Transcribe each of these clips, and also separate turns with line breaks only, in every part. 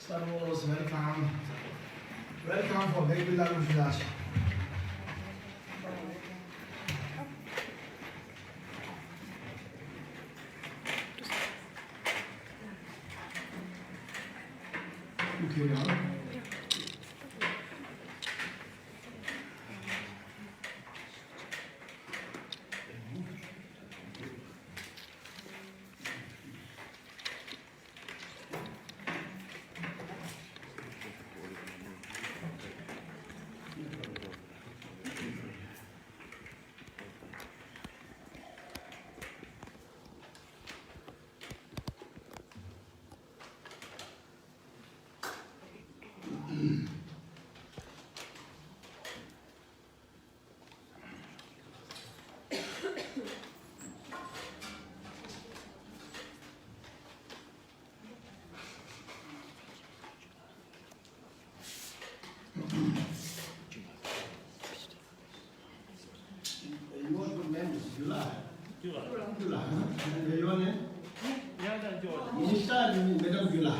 Servus, welcome. Welcome for Gabriella Gyula. Okay, Gyula. Gyula. And your name?
Yeah, György.
Minister Madame Gyula.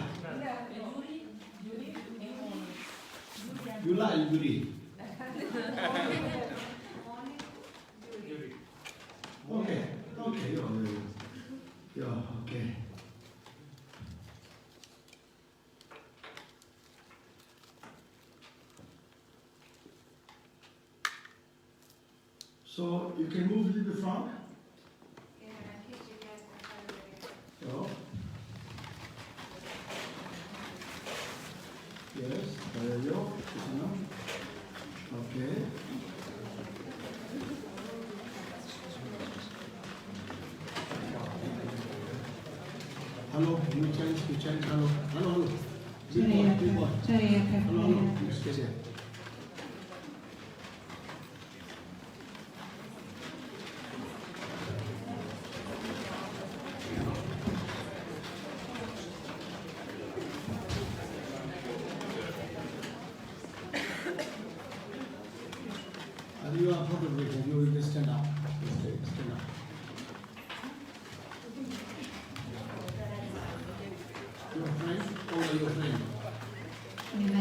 Gyula and Gyuri. Okay. Okay. Yeah. Okay. So you can move a little bit front. So. Yes, there you go. Okay. Hello, you change, hello. Hello. Big boy. Hello. Excuse me. You are photographer, you will stand up. Stand up. Your friend or your friend? Yeah.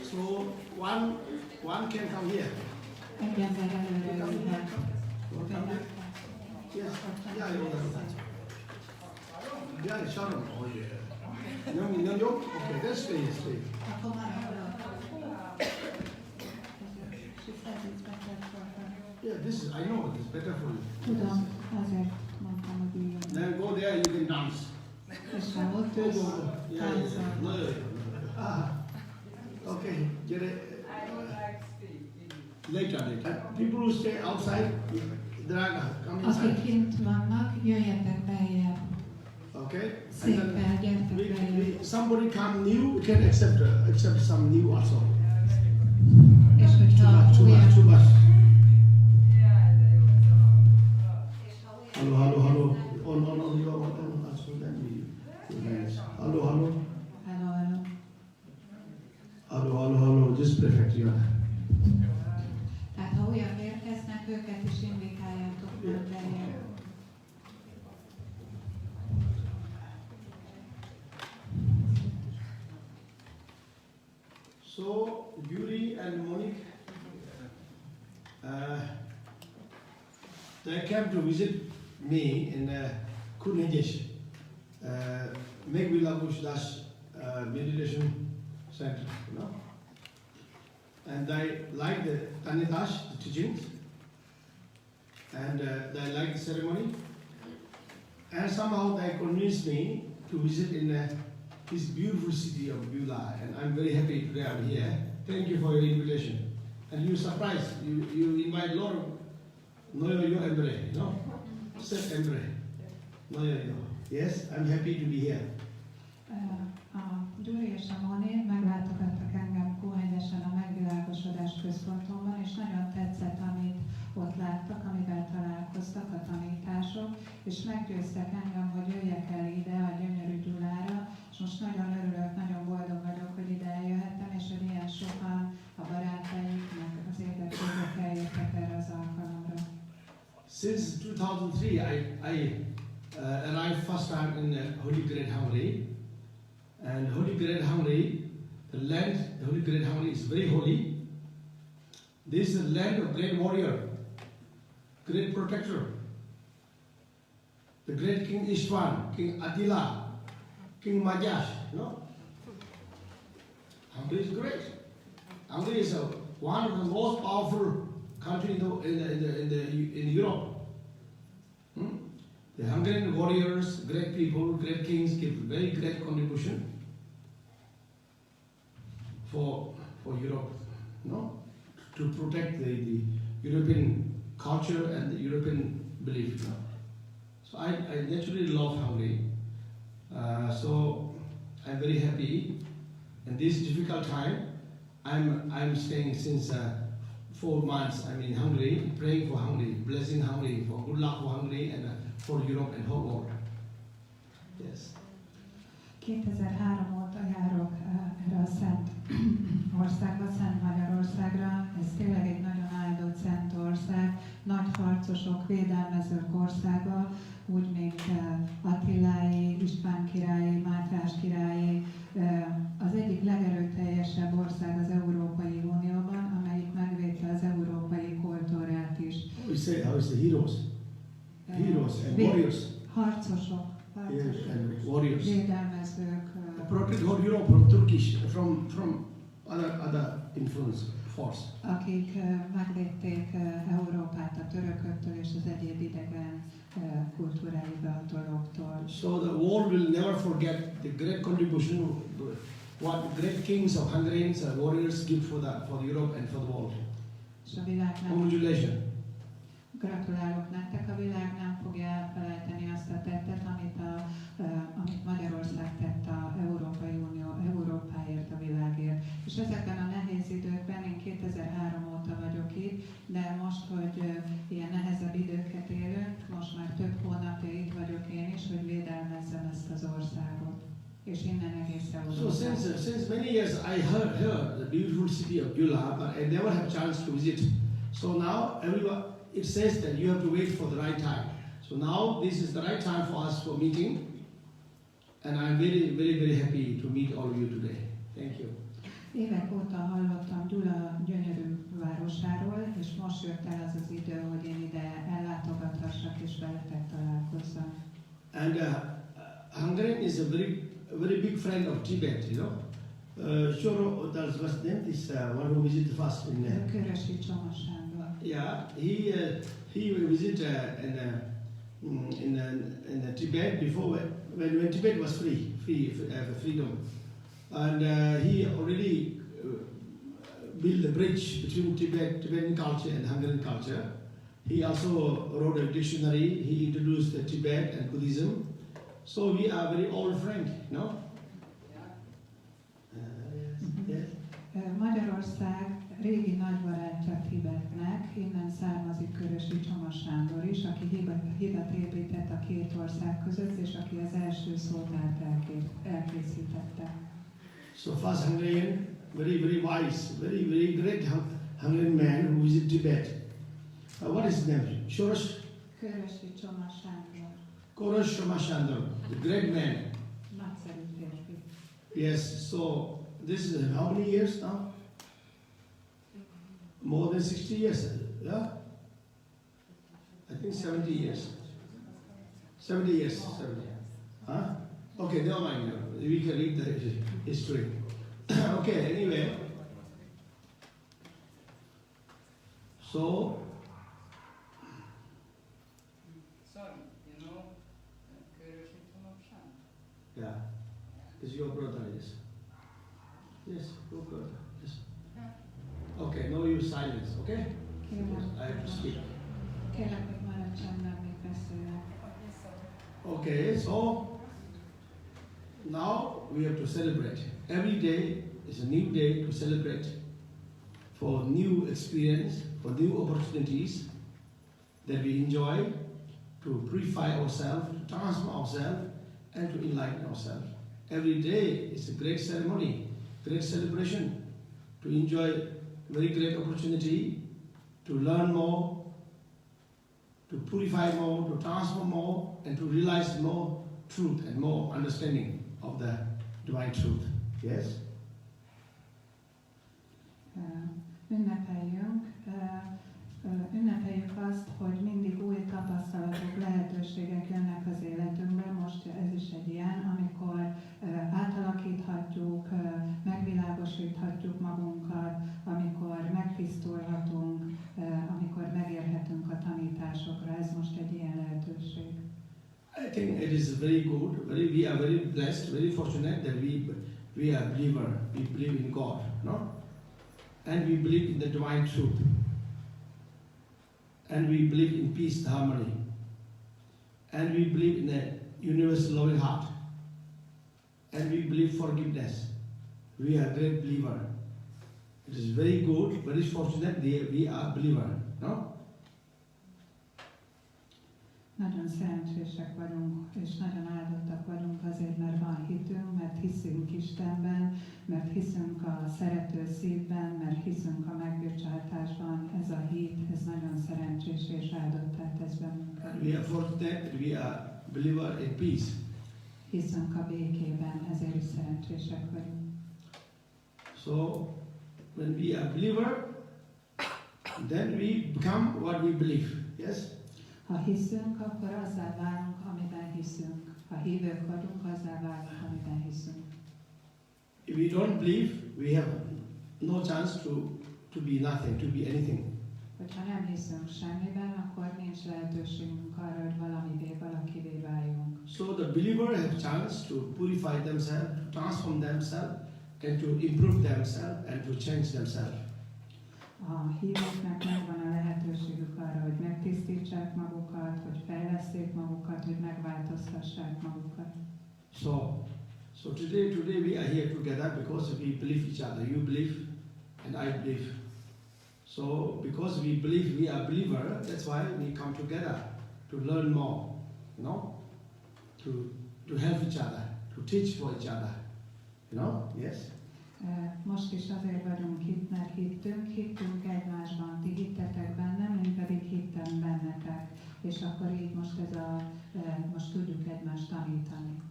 So one can come here. Come here. Yes. Yeah, Sharon. Oh yeah. No. Okay, that's stay.
She says it's better for her.
Yeah, this is, I know, it's better for you.
Tudom, azért mondtam, hogy üljön.
Then go there, you can dance.
És ha ott ülsz, táncol.
No. Okay, get it. Later. People who stay outside, Draga, come inside.
Akik kint vannak, jöjjetek beljebb.
Okay?
Szépen, gyertek beljebb.
Somebody come new, we can accept some new also.
És hogyha
Too much. Hello. On your also let me. Hello. Hello. Just perfect, you are.
Tehát ha olyan érkeznek, őket is indikáljátok már beljebb.
So, Gyuri and Monika, they came to visit me in Kunhejesh, Gabriella Gyaltshen meditation center, you know. And they like the Tanitash, the teachings, and they like the ceremony. And somehow they convinced me to visit in this beautiful city of Gyula, and I'm very happy today I'm here. Thank you for your invitation. And you surprised, you invite a lot of Noyo Embre, you know? Set Embre. Noyo. Yes, I'm happy to be here.
Gyuri és a Moni meglátogattak engem Kunhejeshen a megvilágosodás központomban, és nagyon tetszett, amit ott láttak, amivel találkoztak a tanítások, és meggyőztek engem, hogy jöjjek el ide a gyönyörű Gyulára, és most nagyon örülök, nagyon boldog vagyok, hogy ide eljöhettem, és hogy ilyen sokan a barátaik, meg az érdeklődők eljöttek erre az alkalomra.
Since 2003, I arrived first time in Holy Great Hungary. And Holy Great Hungary, the land, Holy Great Hungary is very holy. This is the land of great warrior, great protector. The great King Istvan, King Attila, King Majas, Hungary is great. Hungary is one of the most powerful countries in Europe. The Hungarian warriors, great people, great kings give very great contribution for Europe, to protect the European culture and the European belief. So I naturally love Hungary. So I'm very happy. In this difficult time, I'm staying since 4 months. I'm in Hungary, praying for Hungary, blessing Hungary, for good luck for Hungary and for Europe and whole world. Yes.
2003 óta járok erre a szent országba, Szent Magyarországra. Ez tényleg egy nagyon áldott szent ország, nagy harcosok, védelmezők országa, úgy, mint Attiláé, István királyé, Mátrás királyé. Az egyik legerőteljesebb ország az Európai Unióban, amelyik megvédte az európai kultúrát is.
How is the heroes? Heroes and warriors.
Harcosok.
Yes, and warriors.
Védelmezők.
Protect whole Europe from Turkish, from other influence force.
Akik megvédték Európát a törököktől és az egyéb idegen kultúrái behatolóktól.
So the world will never forget the great contribution what great kings of Hungarians and warriors give for Europe and for the world.
És a világ nem.
Congratulations.
Gratulálok nektek, a világ nem fogja elfelejteni azt a tettet, amit Magyarország tett a Európai Unió, Európáért, a világért. És ezekben a nehéz időkben, én 2003 óta vagyok itt, de most, hogy ilyen nehezebb időket élünk, most már több hónapja itt vagyok én is, hogy védelmezzem ezt az országot. És innen egész
So since many years I heard the beautiful city of Gyula, but I never had chance to visit. So now everyone, it says that you have to wait for the right time. So now this is the right time for us for meeting, and I'm very, very, very happy to meet all of you today. Thank you.
Évek óta hallottam Gyula gyönyörű városáról, és most jött el az az idő, hogy én ide ellátogathassak és veletek találkozzam.
And Hungary is a very big friend of Tibet, Sure, that was named this one who visited first in there.
Körösi Csoma Sándor.
Yeah, he visited in Tibet before when Tibet was freedom, and he already built a bridge between Tibetan culture and Hungarian culture. He also wrote a dictionary. He introduced Tibet and Buddhism. So we are very old friends, Yes.
Magyarország régi nagybarátja Tibetnek, innen származik Körösi Csoma Sándor is, aki hidat épített a két ország között, és aki az első szótárt elkészítette.
So first Hungarian, very, very wise, very, very great Hungarian man who visited Tibet. What is his name?
Körösi Csoma Sándor.
Körösi Csoma Sándor, the great man.
Nagyszerű férfi.
Yes, so this is how many years now? More than 60 years, yeah? I think 70 years. 70 years, 70. Huh? Okay, never mind. We can read the history. Okay, anyway. So, yeah, it's your brother, yes. Yes, your brother, yes. Okay, now you silence, okay? Because I have to speak.
Kérlek, hogy maradj csendben, még beszélek.
Okay, so now we have to celebrate. Every day is a new day to celebrate for new experience, for new opportunities that we enjoy to purify ourselves, to transform ourselves, and to enlighten ourselves. Every day is a great ceremony, great celebration, to enjoy very great opportunity, to learn more, to purify more, to transform more, and and to realize more truth and more understanding of the divine truth. Yes?
Ünnepeljük azt, hogy mindig új tapasztalatok, lehetőségek jönnek az életünkbe. Most ez is egy ilyen, amikor átalakíthatjuk, megvilágosíthatjuk magunkat, amikor megtisztulhatunk, amikor megérhetünk a tanításokra. Ez most egy ilyen lehetőség.
I think it is very good. We are very blessed, very fortunate that we are believer. We believe in God, no? And we believe in the divine truth. And we believe in peace, harmony. And we believe in the universal loving heart. And we believe forgiveness. We are great believer. It is very good, very fortunate that we are believer, no?
Nagyon szerencsések vagyunk, és nagyon áldottak vagyunk azért, mert van hitünk, mert hiszünk Istenben, mert hiszünk a szerető szívben, mert hiszünk a megbocsátásban. Ez a hit, ez nagyon szerencsés és áldottá tesz bennünket.
We are fortunate, we are believer in peace.
Hiszünk a békében, ezért is szerencsések vagyunk.
So, when we are believer, then we become what we believe. Yes?
Ha hiszünk, akkor azzá válunk, amiben hiszünk. Ha hívők vagyunk, azzá válunk, amiben hiszünk.
If we don't believe, we have no chance to be nothing, to be anything.
Hogyha nem hiszünk semmiben, akkor nincs lehetőségünk arra, hogy valakivé váljunk.
So the believer have chance to purify themselves, to transform themselves, and to improve themselves, and to change themselves.
A hívőknek megvan a lehetőségük arra, hogy megtisztítsák magukat, hogy fejlesszék magukat, hogy megváltoztassák magukat.
So today we are here together because we believe each other. You believe and I believe. So because we believe we are believer, that's why we come together to learn more, you know, to help each other, to teach for each other, you know. Yes.
Most is azért vagyunk itt, mert hittünk egymásban, ti hittetek bennem, én pedig hittem bennetek. És akkor így most tudjuk egymást tanítani.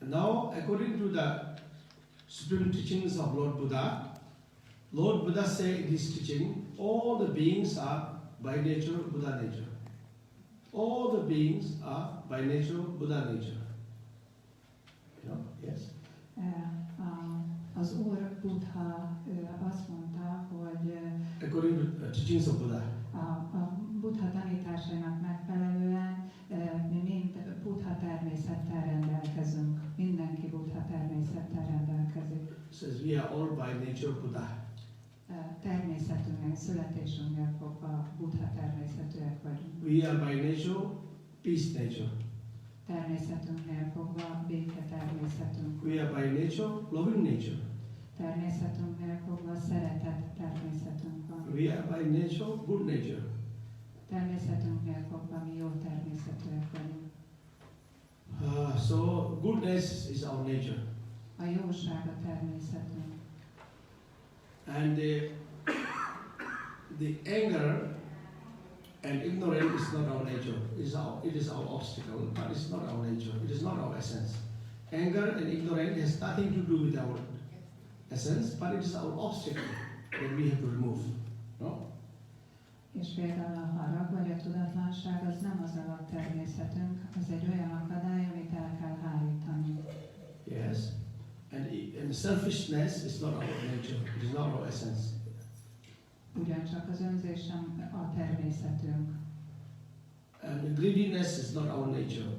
Now, according to the supreme teachings of Lord Buddha said in his teaching, all the beings are by nature Buddha nature. All the beings are by nature Buddha nature. You know, yes?
Az Úr Buddha azt mondta, hogy
according to the teachings of Buddha,
a Buddha tanításainak megfelelően mi mind Buddha természettel rendelkezünk. Mindenki Buddha természettel rendelkezik.
Says we are all by nature Buddha.
Természetünknél, születésünknél fogva Buddha természetűek vagyunk.
We are by nature peace nature.
Természetünknél fogva béke természetünk.
We are by nature loving nature.
Természetünknél fogva szeretet természetünk van.
We are by nature good nature.
Természetünknél fogva mi jó természetűek vagyunk.
So goodness is our nature.
A jóság a természetünk.
And the anger and ignorance is not our nature. It is our obstacle, but it's not our nature. It is not our essence. Anger and ignorance has nothing to do with our essence, but it is our obstacle that we have to remove. No?
És például a harag vagy a tudatlanság az nem az alaptermészetünk, az egy olyan akadály, amit el kell hárítani.
Yes. And selfishness is not our nature. It is not our essence.
Ugyancsak az önzés sem a természetünk.
And greediness is not our nature.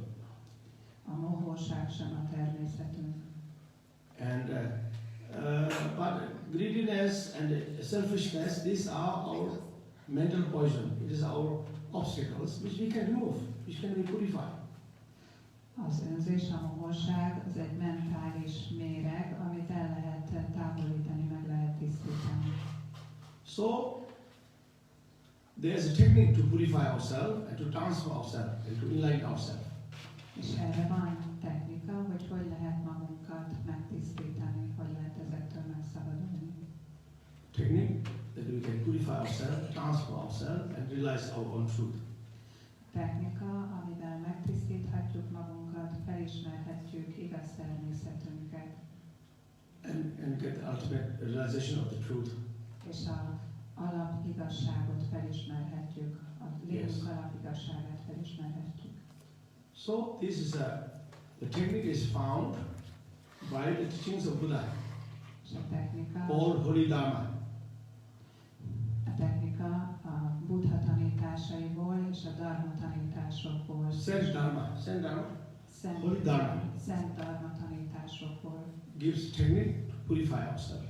A mohóság sem a természetünk.
And but greediness and selfishness, these are our mental poison. It is our obstacles which we can remove, which can be purified.
Az önzés, a mohóság, az egy mentális méreg, amit el lehet távolítani, meg lehet tisztítani.
So there is a technique to purify ourselves and to transfer ourselves and to enlighten ourselves.
És erre van technika, hogy lehet magunkat megtisztítani, hogy lehet ezektől megszabadulni.
Technique that we can purify ourselves, transfer ourselves and realize our own truth.
Technika, amivel megtisztíthatjuk
realization of the truth.
És a alapigazságot felismerhetjük, a lélünk alapigazságát felismerhetjük.
So this is the technique is found by the teachings of Buddha,
És a technika,
all holy dharma.
a Buddha tanításaiból és a dharma tanításokból.
Saint dharma,
Szent
holy dharma
Szent dharma tanításokból.
gives technique to purify ourselves.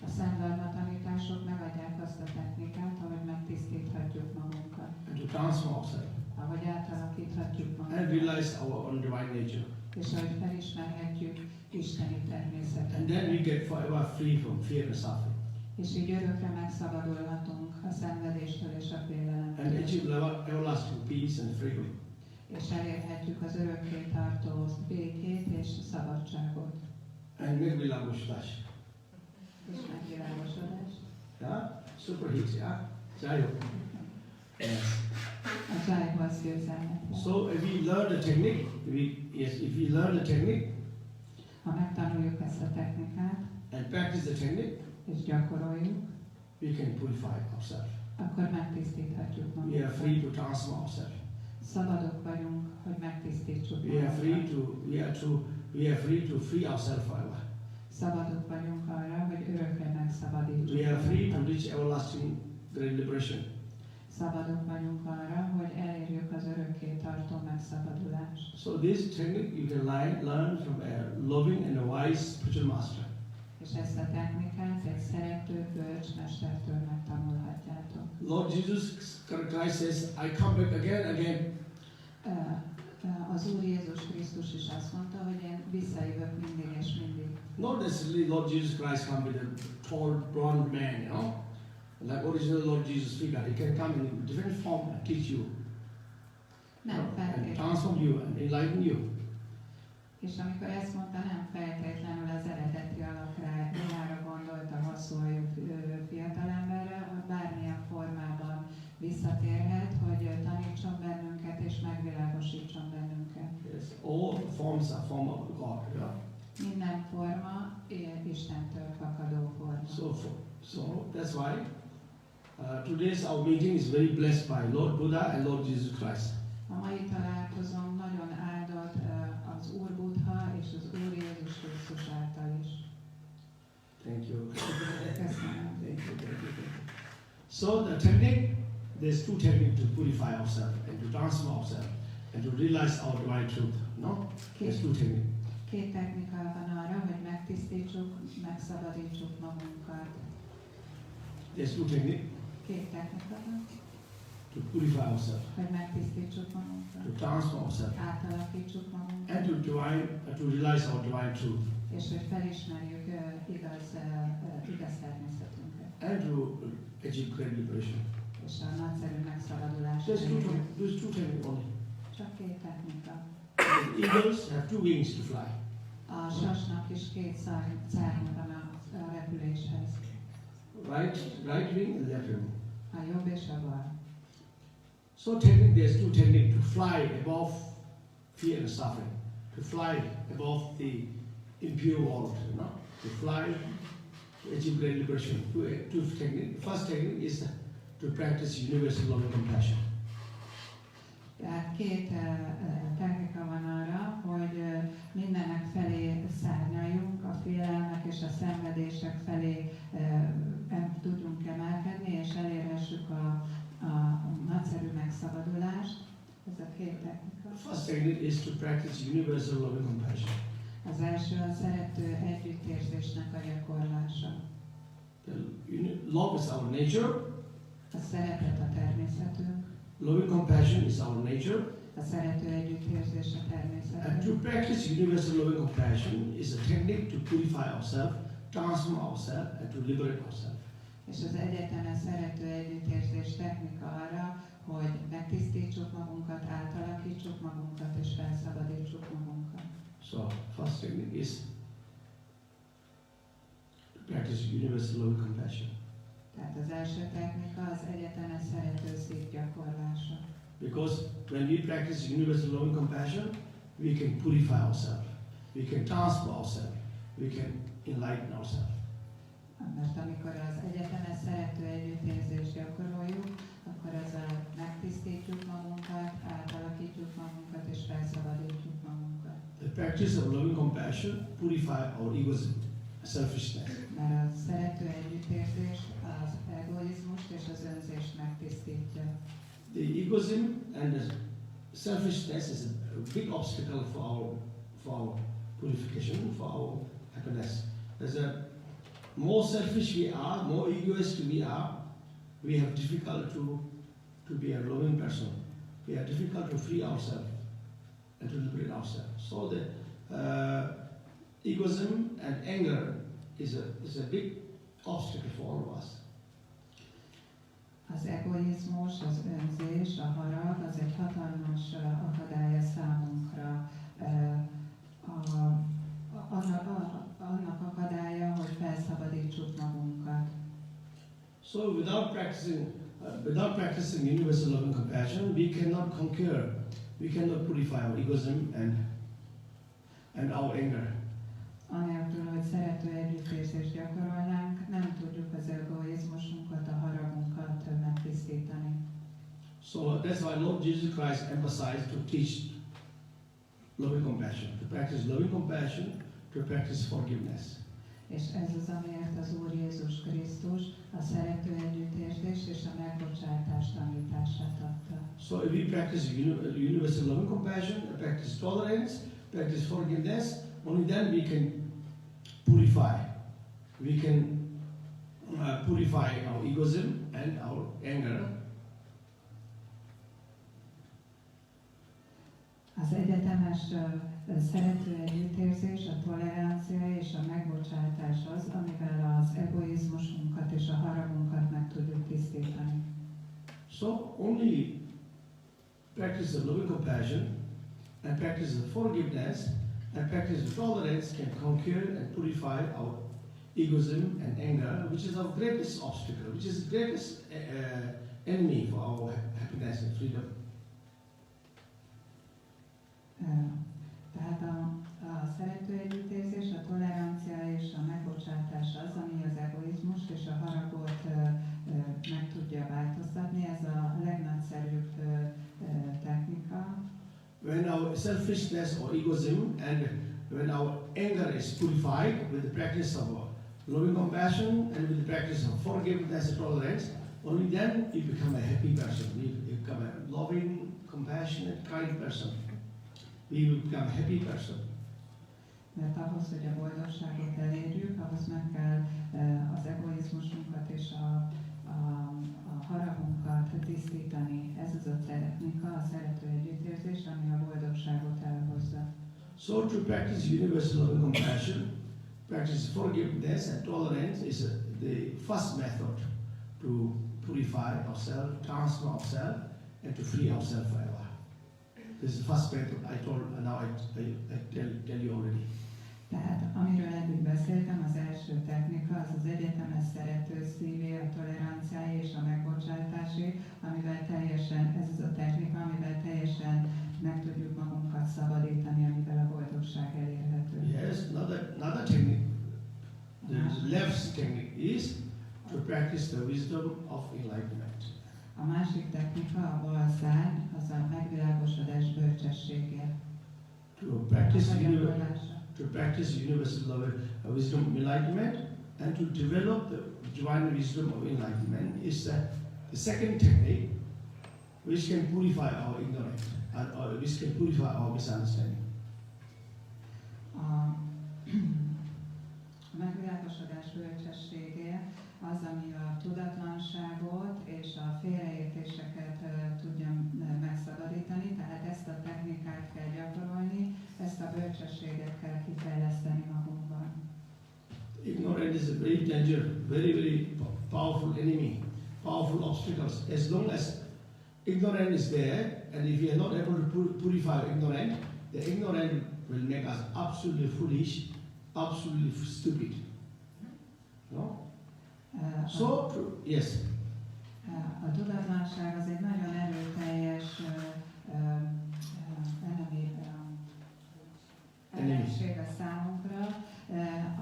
A Szent dharma tanítások megadják azt a technikát, ahogy megtisztíthatjuk magunkat,
And to transform ourselves
ahogy átalakíthatjuk
and
magunkat,
realize our own divine nature.
és ahogy felismerhetjük isteni
And
természetet.
then we get forever free from fear and suffering.
És így örökre megszabadulhatunk a szenvedéstől és a
And
félelemtől.
achieve everlasting peace and freedom.
És elérhetjük az örökké tartó békét és szabadságot.
And make vilagosodást.
És megvilágosodást.
Yeah? Superheat, yeah? Jai. Yes.
A Jaihoz győzelmet.
So if we learn the technique, if we learn the technique
Ha megtanuljuk ezt a technikát,
and practice the technique,
és gyakoroljuk,
we can purify ourselves.
akkor megtisztíthatjuk
We are
magunkat.
free to transform ourselves.
Szabadok vagyunk, hogy megtisztítsuk
We are free
magunkat.
to free ourselves forever.
Szabadok vagyunk arra, hogy örökre megszabadítsuk
We are free to
magunkat.
reach everlasting great liberation.
Szabadok vagyunk arra, hogy elérjük az örökké tartó megszabadulást.
So this technique you can learn from a loving and a wise spiritual master.
És ezt a technikát egy szerető bölcs mestertől megtanulhatjátok.
Lord Jesus Christ says, I come back again.
Az Úr Jézus Krisztus is azt mondta, hogy én visszajövök mindig és mindig.
Not necessarily Lord Jesus Christ come with a tall, blonde man, you know, like original Lord Jesus figure. He can come in different form and teach you,
Nem
and
feltétlenül.
transform you and enlighten you.
És amikor ezt mondta, nem feltétlenül az eredeti alakra gondolt a hosszúhajú fiatalemberre, hogy bármilyen formában visszatérhet, hogy tanítson bennünket és megvilágosítson bennünket.
Yes, all forms are form of God. Yeah?
Minden forma Istentől fakadó forma.
So that's why today's our meeting is very blessed by Lord Buddha and Lord Jesus Christ.
A mai találkozón nagyon áldott az Úr Buddha és az Úr Jézus Krisztus által is.
Thank you.
Köszönöm.
Thank you. So the technique, there's two techniques to purify ourselves and to transform ourselves and to realize our divine truth. No? There's two techniques.
Két technika van arra, hogy megtisztítsuk, megszabadítsuk magunkat.
There's two techniques
Két technika van,
to purify ourselves,
hogy megtisztítsuk magunkat,
to transform ourselves,
átalakítsuk magunkat,
and to realize our divine truth,
és hogy felismerjük igaz természetünket,
and to achieve great liberation.
és a nagyszerű megszabadulást.
There's two techniques only.
Csak két technika.
The eagles have two wings to fly.
A sasnak is két szárnya van a repüléshez.
Right wing and left wing.
A jobb és a bal.
So there's two techniques to fly above fear and suffering, to fly above the impure world, you know, to fly, to achieve great liberation. Two techniques. First technique is to practice universal loving compassion.
Tehát két technika van arra, hogy mindenek felé szárnyaljunk, a félelmek és a szenvedések felé tudjunk emelkedni, és elérhessük a nagyszerű megszabadulást. Ez a két technika.
First technique is to practice universal loving compassion.
Az első a szerető együttérzésnek a gyakorlása.
Love is our nature.
A szeretet a természetünk.
Loving compassion is our nature.
A szerető együttérzés a
And to
természetünk.
practice universal loving compassion is a technique to purify ourselves, transform ourselves, and to liberate ourselves.
És az egyetemes szerető együttérzés technika arra, hogy megtisztítsuk magunkat, átalakítsuk magunkat és felszabadítsuk magunkat.
So, first technique is to practice universal loving compassion.
Tehát az első technika az egyetemes szerető szív gyakorlása.
Because when we practice universal loving compassion, we can purify ourselves, we can transform ourselves, we can enlighten ourselves.
Mert amikor az egyetemes szerető együttérzést gyakoroljuk, akkor ezzel megtisztítjuk magunkat, átalakítjuk magunkat és felszabadítjuk magunkat.
The practice of loving compassion purify our egoism, selfishness.
Mert a szerető együttérzés az egoizmust és az önzést megtisztítja.
The egoism and the selfishness is a big obstacle for our purification, for our happiness. There's a more selfish we are, more egoist we have difficult to be a loving person. We have difficult to free ourselves and to liberate ourselves. So the egoism and anger is a big obstacle for all of us.
Az egoizmus, az önzés, a harag, az egy hatalmas akadálya számunkra. Annak akadálya, hogy felszabadítsuk magunkat.
So without practicing universal love and compassion, we cannot conquer, we cannot purify our egoism and our anger.
Anélkül, hogy szerető együttérzést gyakorolnánk, nem tudjuk az egoizmusunkat, a haragunkat megtisztítani.
So that's why Lord Jesus Christ emphasized to teach loving compassion, to practice loving compassion, to practice forgiveness.
És ez az, amiért az Úr Jézus Krisztus a szerető együttérzést és a megbocsátást tanítását adta.
So if we practice universal loving compassion, practice tolerance, practice forgiveness, only then we can purify. We can purify our egoism and our anger.
Az egyetemes szerető együttérzés, a tolerancia és a megbocsátás az, amivel az egoizmusunkat és a haragunkat meg tudjuk tisztítani.
So only practice of loving compassion and practice of forgiveness and practice of tolerance can conquer and purify our egoism and anger, which is our greatest obstacle, which is the greatest enemy for our happiness and freedom.
Tehát a szerető együttérzés, a tolerancia és a megbocsátás az, ami az egoizmust és a haragot meg tudja változtatni. Ez a legnagyszerűbb technika.
When our selfishness or egoism and when our anger is purified with the practice of loving compassion and with the practice of forgiveness and tolerance, only then you become a happy person. You become a loving, compassionate, kind person. We will become a happy person.
Mert ahhoz, hogy a boldogságot elérjük, ahhoz meg kell az egoizmusunkat és a haragunkat tisztítani. Ez az a technika, a szerető együttérzés, ami a boldogságot elhozza.
So to practice universal love and compassion, practice forgiveness and tolerance is the first method to purify ourselves, transform ourselves, and to free ourselves forever. This is the first method I told, and now I tell you already.
Tehát amiről eddig beszéltem, az első technika az az egyetemes szerető szívé, a toleranciái és a megbocsátásé, amivel teljesen, ez az a technika, amivel teljesen meg tudjuk magunkat szabadítani, amivel a boldogság elérhető.
Yes, another technique. The left technique is to practice the wisdom of enlightenment.
A másik technika, a bal szárny, az a megvilágosodás bölcsessége.
To practice universal love, wisdom of enlightenment, and to develop the divine wisdom of enlightenment is the second technique, which can purify our ignorance, or which can purify our misunderstanding.
A megvilágosodás bölcsessége az, ami a tudatlanságot és a félreértéseket tudja megszabadítani, tehát ezt a technikát kell gyakorolni, ezt a bölcsességet kell kifejleszteni magunkban.
Ignorance is a very dangerous, very powerful enemy, powerful obstacles. As long as ignorance is there, and if we are not able to purify ignorance, the ignorance will make us absolutely foolish, absolutely stupid. No? Yes.
A tudatlanság az egy nagyon erőteljes ellenség a számunkra,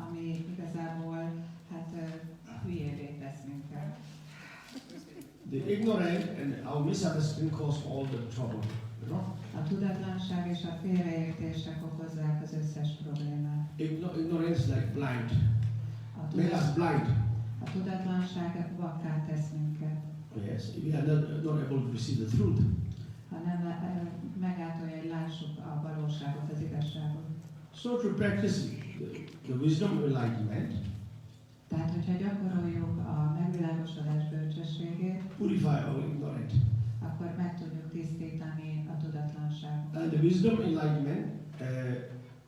ami igazából
ignorance and our misunderstanding cause all the trouble. You know?
A tudatlanság és a félreértések okozzák az összes problémát.
Ignorance is like blind.
A
Make us blind.
A tudatlanság vakká tesz minket.
Yes, we are not able to see the truth.
Ha nem megátolja, hogy lássuk a valóságot, az igazságot.
So to practice the wisdom enlightenment,
Tehát, hogyha gyakoroljuk a megvilágosodás bölcsességét,
purify our ignorance.
akkor meg tudjuk tisztítani a tudatlanságot.
And the wisdom enlightenment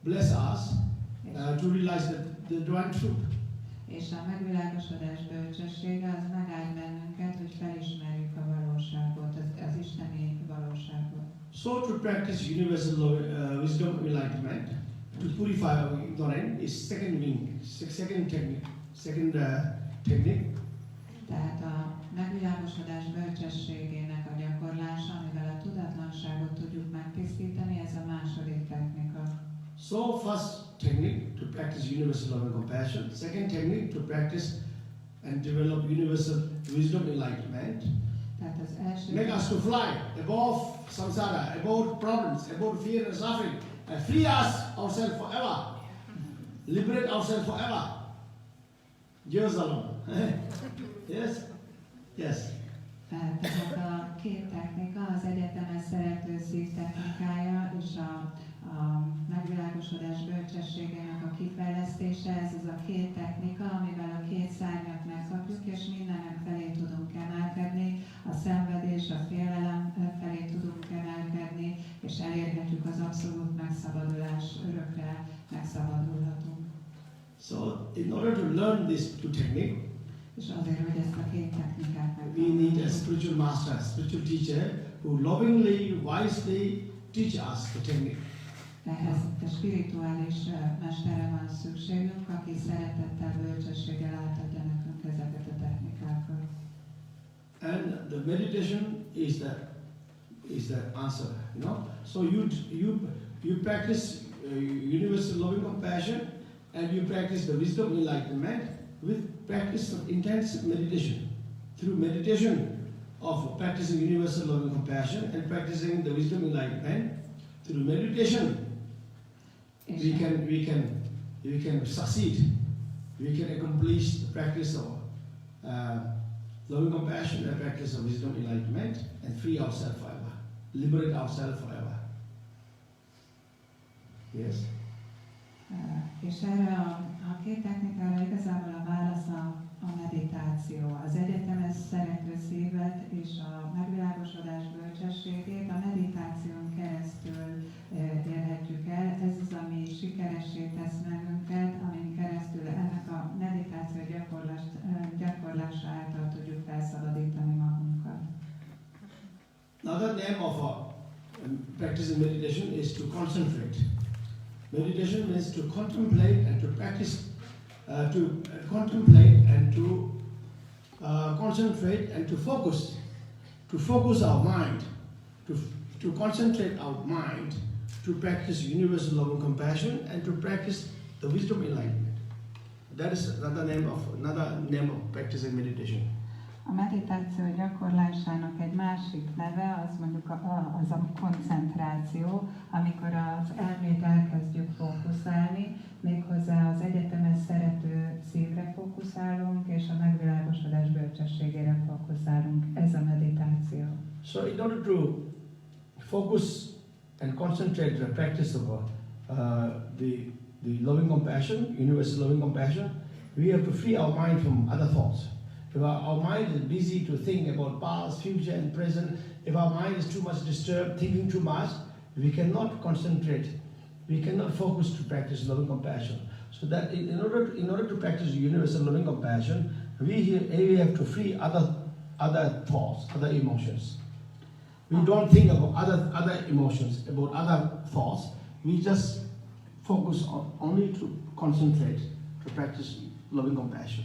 bless us to realize the divine truth.
És a megvilágosodás bölcsessége az megáll bennünket, hogy felismerjük a valóságot, az isteni valóságot.
So to practice universal wisdom enlightenment, to purify our ignorance is second technique.
Tehát a megvilágosodás bölcsességének a gyakorlása, amivel a tudatlanságot tudjuk megtisztítani, ez a második technika.
So first technique to practice universal love and compassion. Second technique to practice and develop universal wisdom enlightenment.
Tehát az első
Make us to fly above samsara, above problems, above fear and suffering, and free us ourselves forever. Liberate ourselves forever. Jerusalem. Yes? Yes.
Tehát a két technika, az egyetemes szerető szív technikája és a megvilágosodás bölcsességének a kifejlesztése, ez az a két technika, amivel a két szárnyat megkapjuk, és mindenek felé tudunk emelkedni, a szenvedés, a félelem felé tudunk emelkedni, és elérhetjük az abszolút megszabadulás, örökre megszabadulhatunk.
So, in order to learn this two technique,
És azért, hogy ezt a két technikát
we need a
megtanuljuk,
spiritual master, spiritual teacher who lovingly, wisely teach us the technique.
ehhez a spirituális mesterre van szükségünk, aki szeretettel, bölcsességgel átadja nekünk ezeket a technikákat.
And the meditation is the answer, you know. So you practice universal loving compassion, and you practice the wisdom enlightenment with practice of intense meditation. Through meditation of practicing universal loving compassion and practicing the wisdom enlightenment, through meditation we can succeed. We can accomplish the practice of loving compassion and practice of wisdom enlightenment and free ourselves forever, liberate ourselves forever. Yes.
És erre a két technikára igazából a válasz a meditáció. Az egyetemes szerető szívet és a megvilágosodás bölcsességét a meditáción keresztül érhetjük el. Ez az, ami sikeressé tesz bennünket, amin keresztül ennek a meditáció gyakorlása által tudjuk felszabadítani magunkat.
Another name of practicing meditation is to concentrate. Meditation means to contemplate and to practice, to contemplate and to concentrate and to focus our mind, to concentrate our mind, to practice universal love and compassion, and to practice the wisdom enlightenment. That is another name of practicing meditation.
A meditáció gyakorlásának egy másik neve az mondjuk az a koncentráció, amikor az elmét elkezdjük fókuszálni, méghozzá az egyetemes szerető szívre fókuszálunk, és a megvilágosodás bölcsességére fókuszálunk. Ez a meditáció.
So in order to focus and concentrate the practice of the loving compassion, universal loving compassion, we have to free our mind from other thoughts. If our mind is busy to think about past, future and present, if our mind is too much disturbed, thinking too much, we cannot concentrate, we cannot focus to practice loving compassion. So that in order to practice universal loving compassion, we have to free other thoughts, other emotions. We don't think about other emotions, about other thoughts. We just focus on only to concentrate, to practice loving compassion.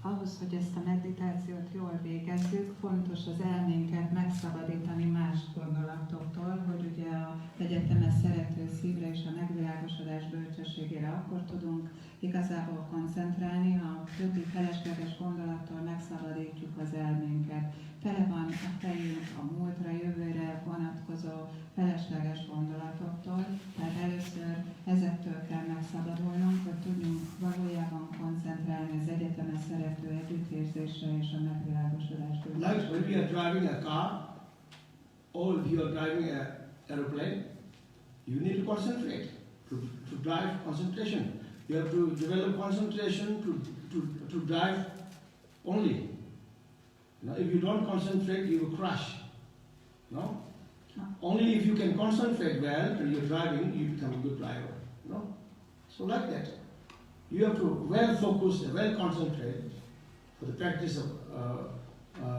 Ahhoz, hogy ezt a meditációt jól végezzük, fontos az elménket megszabadítani más gondolatoktól, hogy ugye az egyetemes szerető szívre és a megvilágosodás bölcsességére akkor tudunk igazából koncentrálni, ha a többi felesleges gondolattól megszabadítjuk az elménket. Tele van a fejünk a múltra, jövőre vonatkozó felesleges gondolatoktól, tehát először ezektől kell megszabadulnunk, hogy tudjunk valójában koncentrálni az egyetemet szerető együttérzésre és a megvilágosodás bölcsességére.
Like when we are driving a car, or if you are driving an aeroplane, you need to concentrate. To drive, concentration. You have to develop concentration to drive only. Now, if you don't concentrate, you will crash. No? Only if you can concentrate well when you're driving, you become a good driver. No? So like that. You have to well focus, well concentrate for the practice of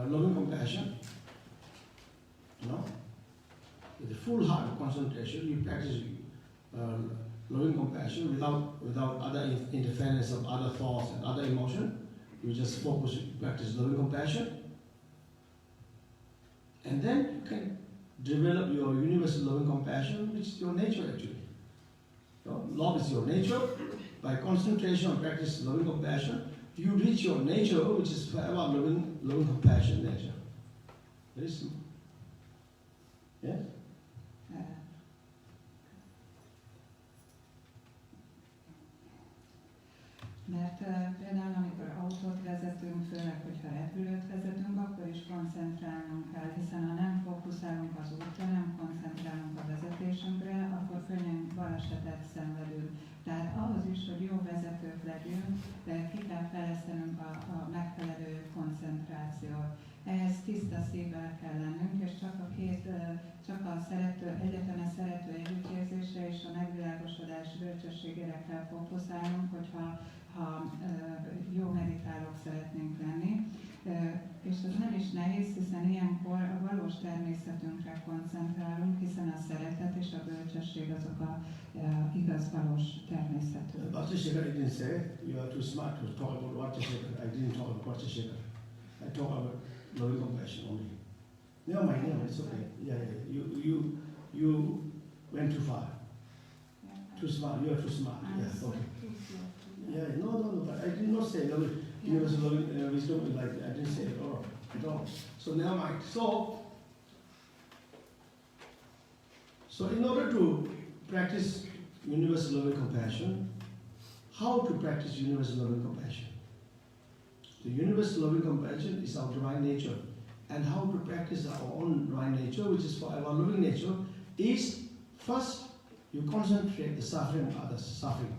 loving compassion. No? With a full heart of concentration, you practice loving compassion without other interference of other thoughts and other emotion. You just focus, practice loving compassion. And then you can develop your universal loving compassion, which is your nature actually. No? Love is your nature. By concentration and practice loving compassion, you reach your nature, which is forever loving compassion nature. Very simple. Yes?
Mert például amikor autót vezetünk, főleg, hogyha repülőt vezetünk, akkor is koncentrálnunk kell, hiszen ha nem fókuszálunk az útra, nem koncentrálunk a vezetésünkre, akkor könnyen balesetet szenvedünk. Tehát ahhoz is, hogy jó vezetők legyünk, ki kell fejlesztenünk a megfelelő koncentrációt. Ehhez tiszta szívvel kell lennünk, és csak a egyetemes szerető együttérzésre és a megvilágosodás bölcsességére kell fókuszálnunk, hogyha jó meditálók szeretnénk lenni. És ez nem is nehéz, hiszen ilyenkor a valós természetünkre koncentrálunk, hiszen a szeretet és a bölcsesség azok a igaz valós természetünk.
Bhattacharya didn't say, you are too smart to talk about Bhattacharya. I didn't talk about Bhattacharya. I talk about loving compassion only. Never mind, it's okay. Yeah. You went too far. Too smart, you are too smart. Yeah, okay. Yeah, no, but I did not say universal loving wisdom like that. I didn't say it at all. So never mind. So in order to practice universal loving compassion, how to practice universal loving compassion? The universal loving compassion is our divine nature, and how to practice our own divine nature, which is for our loving nature, is first you concentrate the suffering of others, suffering.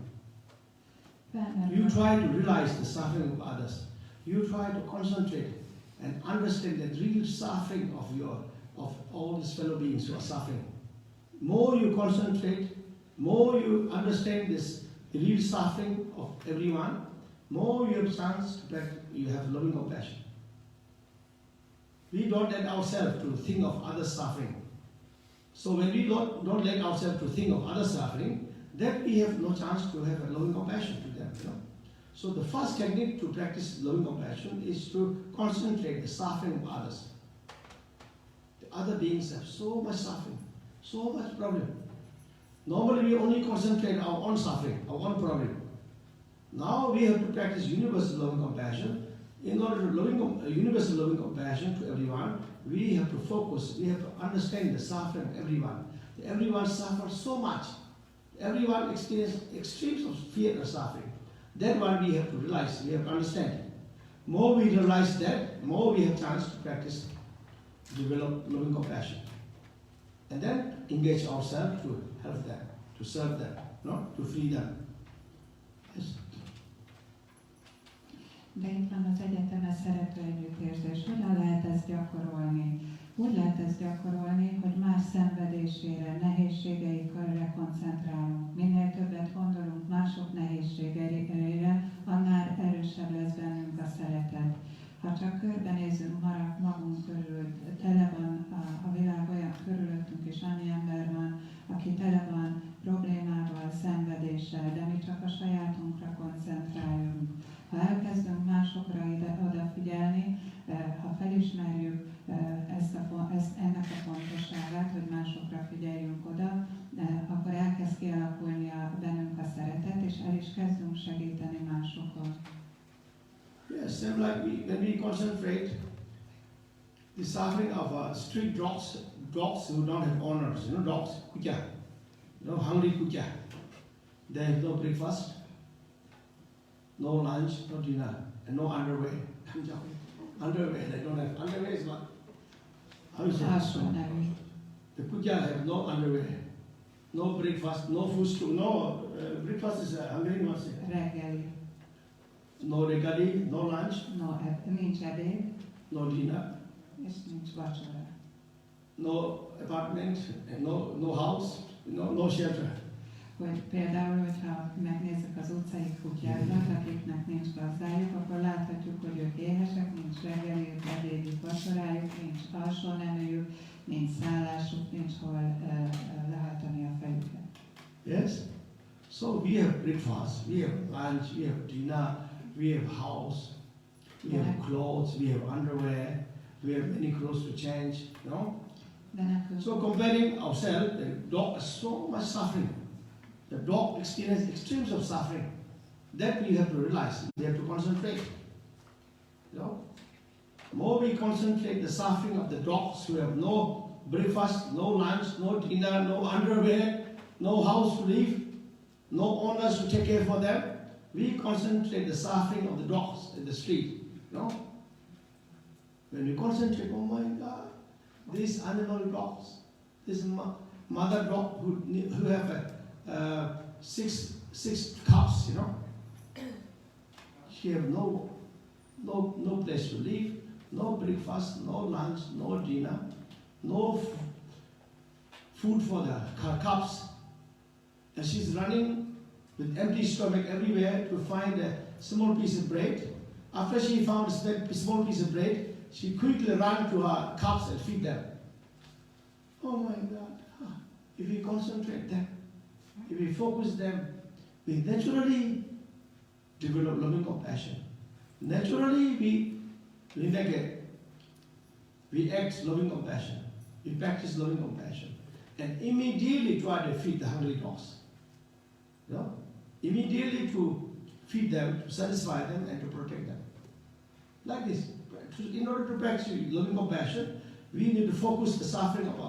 You try to realize the suffering of others. You try to concentrate and understand the real suffering of all these fellow beings who are suffering. More you concentrate, more you understand this real suffering of everyone, more you have chance to practice, you have loving compassion. We don't let ourselves to think of others' suffering. So when we don't let ourselves to think of others' suffering, then we have no chance to have a loving compassion to them. You know? So the first technique to practice loving compassion is to concentrate the suffering of others. The other beings have so much suffering, so much problem. Normally we only concentrate our own suffering, our own problem. Now we have to practice universal loving compassion. In order to universal loving compassion to everyone, we have to focus, we have to understand the suffering of everyone. Everyone suffers so much. Everyone experiences extremes of fear and suffering. That one we have to realize, we have to understand. More we realize that, more we have chance to practice, develop loving compassion. And then engage ourselves to help them, to serve them, no? To free them. Yes.
De itt van az egyetemes szerető együttérzés. Hogyan lehet ezt gyakorolni? Úgy lehet ezt gyakorolni, hogy más szenvedésére, nehézségeikre koncentrálunk. Minél többet gondolunk mások nehézségeire, annál erősebb lesz bennünk a szeretet. Ha csak körbenézünk magunk körül, tele van a világ olyan körülöttünk is, annyi ember van, aki tele van problémával, szenvedéssel, de mi csak a sajátunkra koncentráljunk. Ha elkezdünk másokra odafigyelni, ha felismerjük ennek a fontosságát, hogy másokra figyeljünk oda, akkor elkezd
same like when we concentrate, the suffering of street dogs who don't have owners, dogs, kucha, hungry kucha. They have no breakfast, no lunch, no dinner, and no underwear. Underwear, they don't have underwear is what? How is that? The kucha have no underwear, no breakfast, no food, no breakfast is Hungarian, what's it?
Reggeli.
No regali, no lunch,
Nincs ebéd,
no dinner,
és nincs vacsora.
no apartment, no house, no shelter.
Hogy például, hogyha megnézzük az utcai kutyákat, akiknek nincs gazdájuk, akkor láthatjuk, hogy ők éhesek, nincs reggeliük, ebédjük, vacsorájuk, nincs alsó neműjük, nincs szállásuk, nincs hol lehajtani a fejüket.
Yes? So we have breakfast, we have lunch, we have dinner, we have house, we have clothes, we have underwear, we have many clothes to change, So comparing ourselves, the dog has so much suffering. The dog experiences extremes of suffering. That we have to realize, we have to concentrate. More we concentrate the suffering of the dogs who have no breakfast, no lunch, no dinner, no underwear, no house to live, no owners to take care for them. We concentrate the suffering of the dogs in the street. When we concentrate, oh my God, these animal dogs, this mother dog who have six cubs, she have no place to live, no breakfast, no lunch, no dinner, no food for the cubs, and she's running with empty stomach everywhere to find a small piece of bread. After she found a small piece of bread, she quickly ran to her cubs and feed them. Oh my God! If we concentrate them, if we focus them, we naturally develop loving compassion. Naturally, we act loving compassion. We practice loving compassion, and immediately try to feed the hungry dogs. Immediately to feed them, to satisfy them, and to protect them. Like this. In order to practice loving compassion, we need to focus the suffering of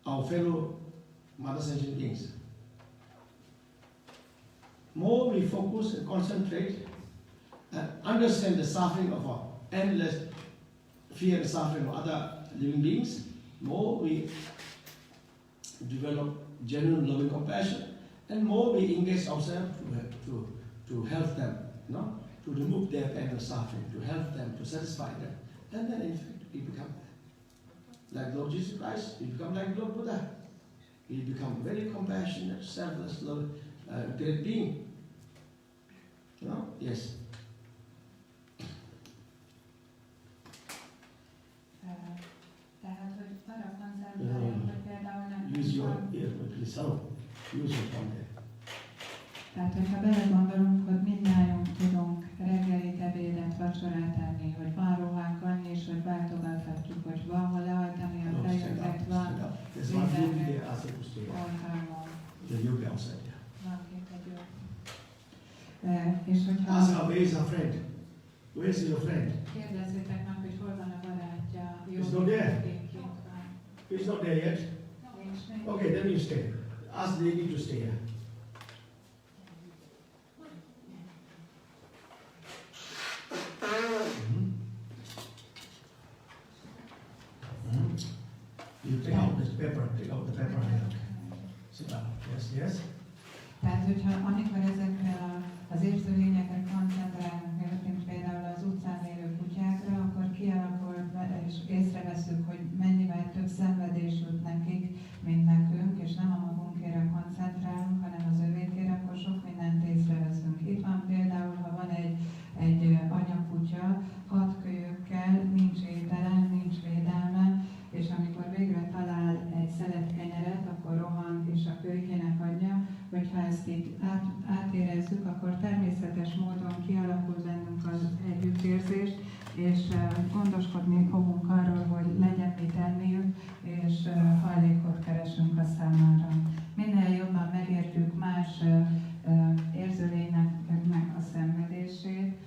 our fellow mother sentient beings. More we focus and concentrate and understand the suffering of our endless fear and suffering of other living beings, more we develop genuine loving compassion, and more we engage ourselves to help them, to remove their pain and suffering, to help them, to satisfy them. And then in fact we become like Lord Jesus Christ, we become like Lord Buddha. We become very compassionate, selfless, great being. Yes.
Tehát, hogy arra koncentráljuk, hogy például nem...
Use your ear, please. Use your phone there.
Tehát, hogyha belegondolunk, hogy mindnyájunk tudunk reggelit, ebédet, vacsorát enni, hogy van ruhánk annyi is, hogy váltogathatjuk, hogy van hol lehajtani a fejünket, van mindenünk, oltalmon. Van két egy jó. És hogyha...
Ask her, where is her friend? Where is your friend?
Kérdezzétek meg, hogy hol van a barátja.
It's not there. It's not there yet. Okay, then you stay. Ask the lady to stay here. You take out this paper, Sit down. Yes.
Tehát, hogyha amikor ezekre az érzőlényekre koncentrálunk, mint például az utcán élő kutyákra, akkor kialakul, és észreveszünk, hogy mennyivel több szenvedés jut nekik, mint nekünk, és nem a magunkére koncentrálunk, hanem az övékére, akkor sok mindent észreveszünk. Itt van például, ha van egy anyakutya, 6 kölyökkel, nincs ételen, nincs védelme, és amikor végre talál egy szelet kenyeret, akkor rohan és a kölykének adja, hogyha ezt így átérezzük, akkor természetes módon kialakul bennünk az együttérzés, és gondoskodni fogunk arról, hogy legyen mit enniük, és hajlékot keresünk a számára. Minél jobban megértjük más érzőlényeknek a szenvedését,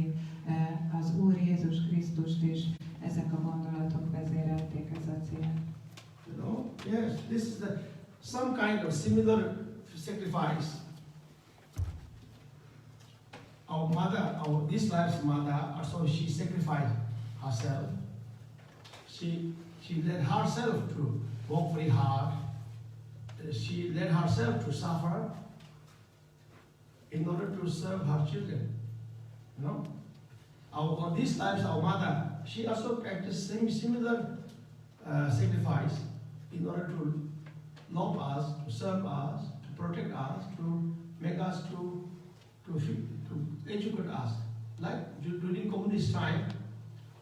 még az Úr Jézus Krisztust is ezek a gondolatok vezérelték, ez a cél.
You know, yes, this is some kind of similar sacrifice. Our mother, this life's mother, also she sacrificed herself. She led herself to work very hard. She led herself to suffer in order to serve her children. You know, on this life, our mother, she also practiced similar sacrifice in order to love us, to serve us, to protect us, to make us to educate us. Like during communist time,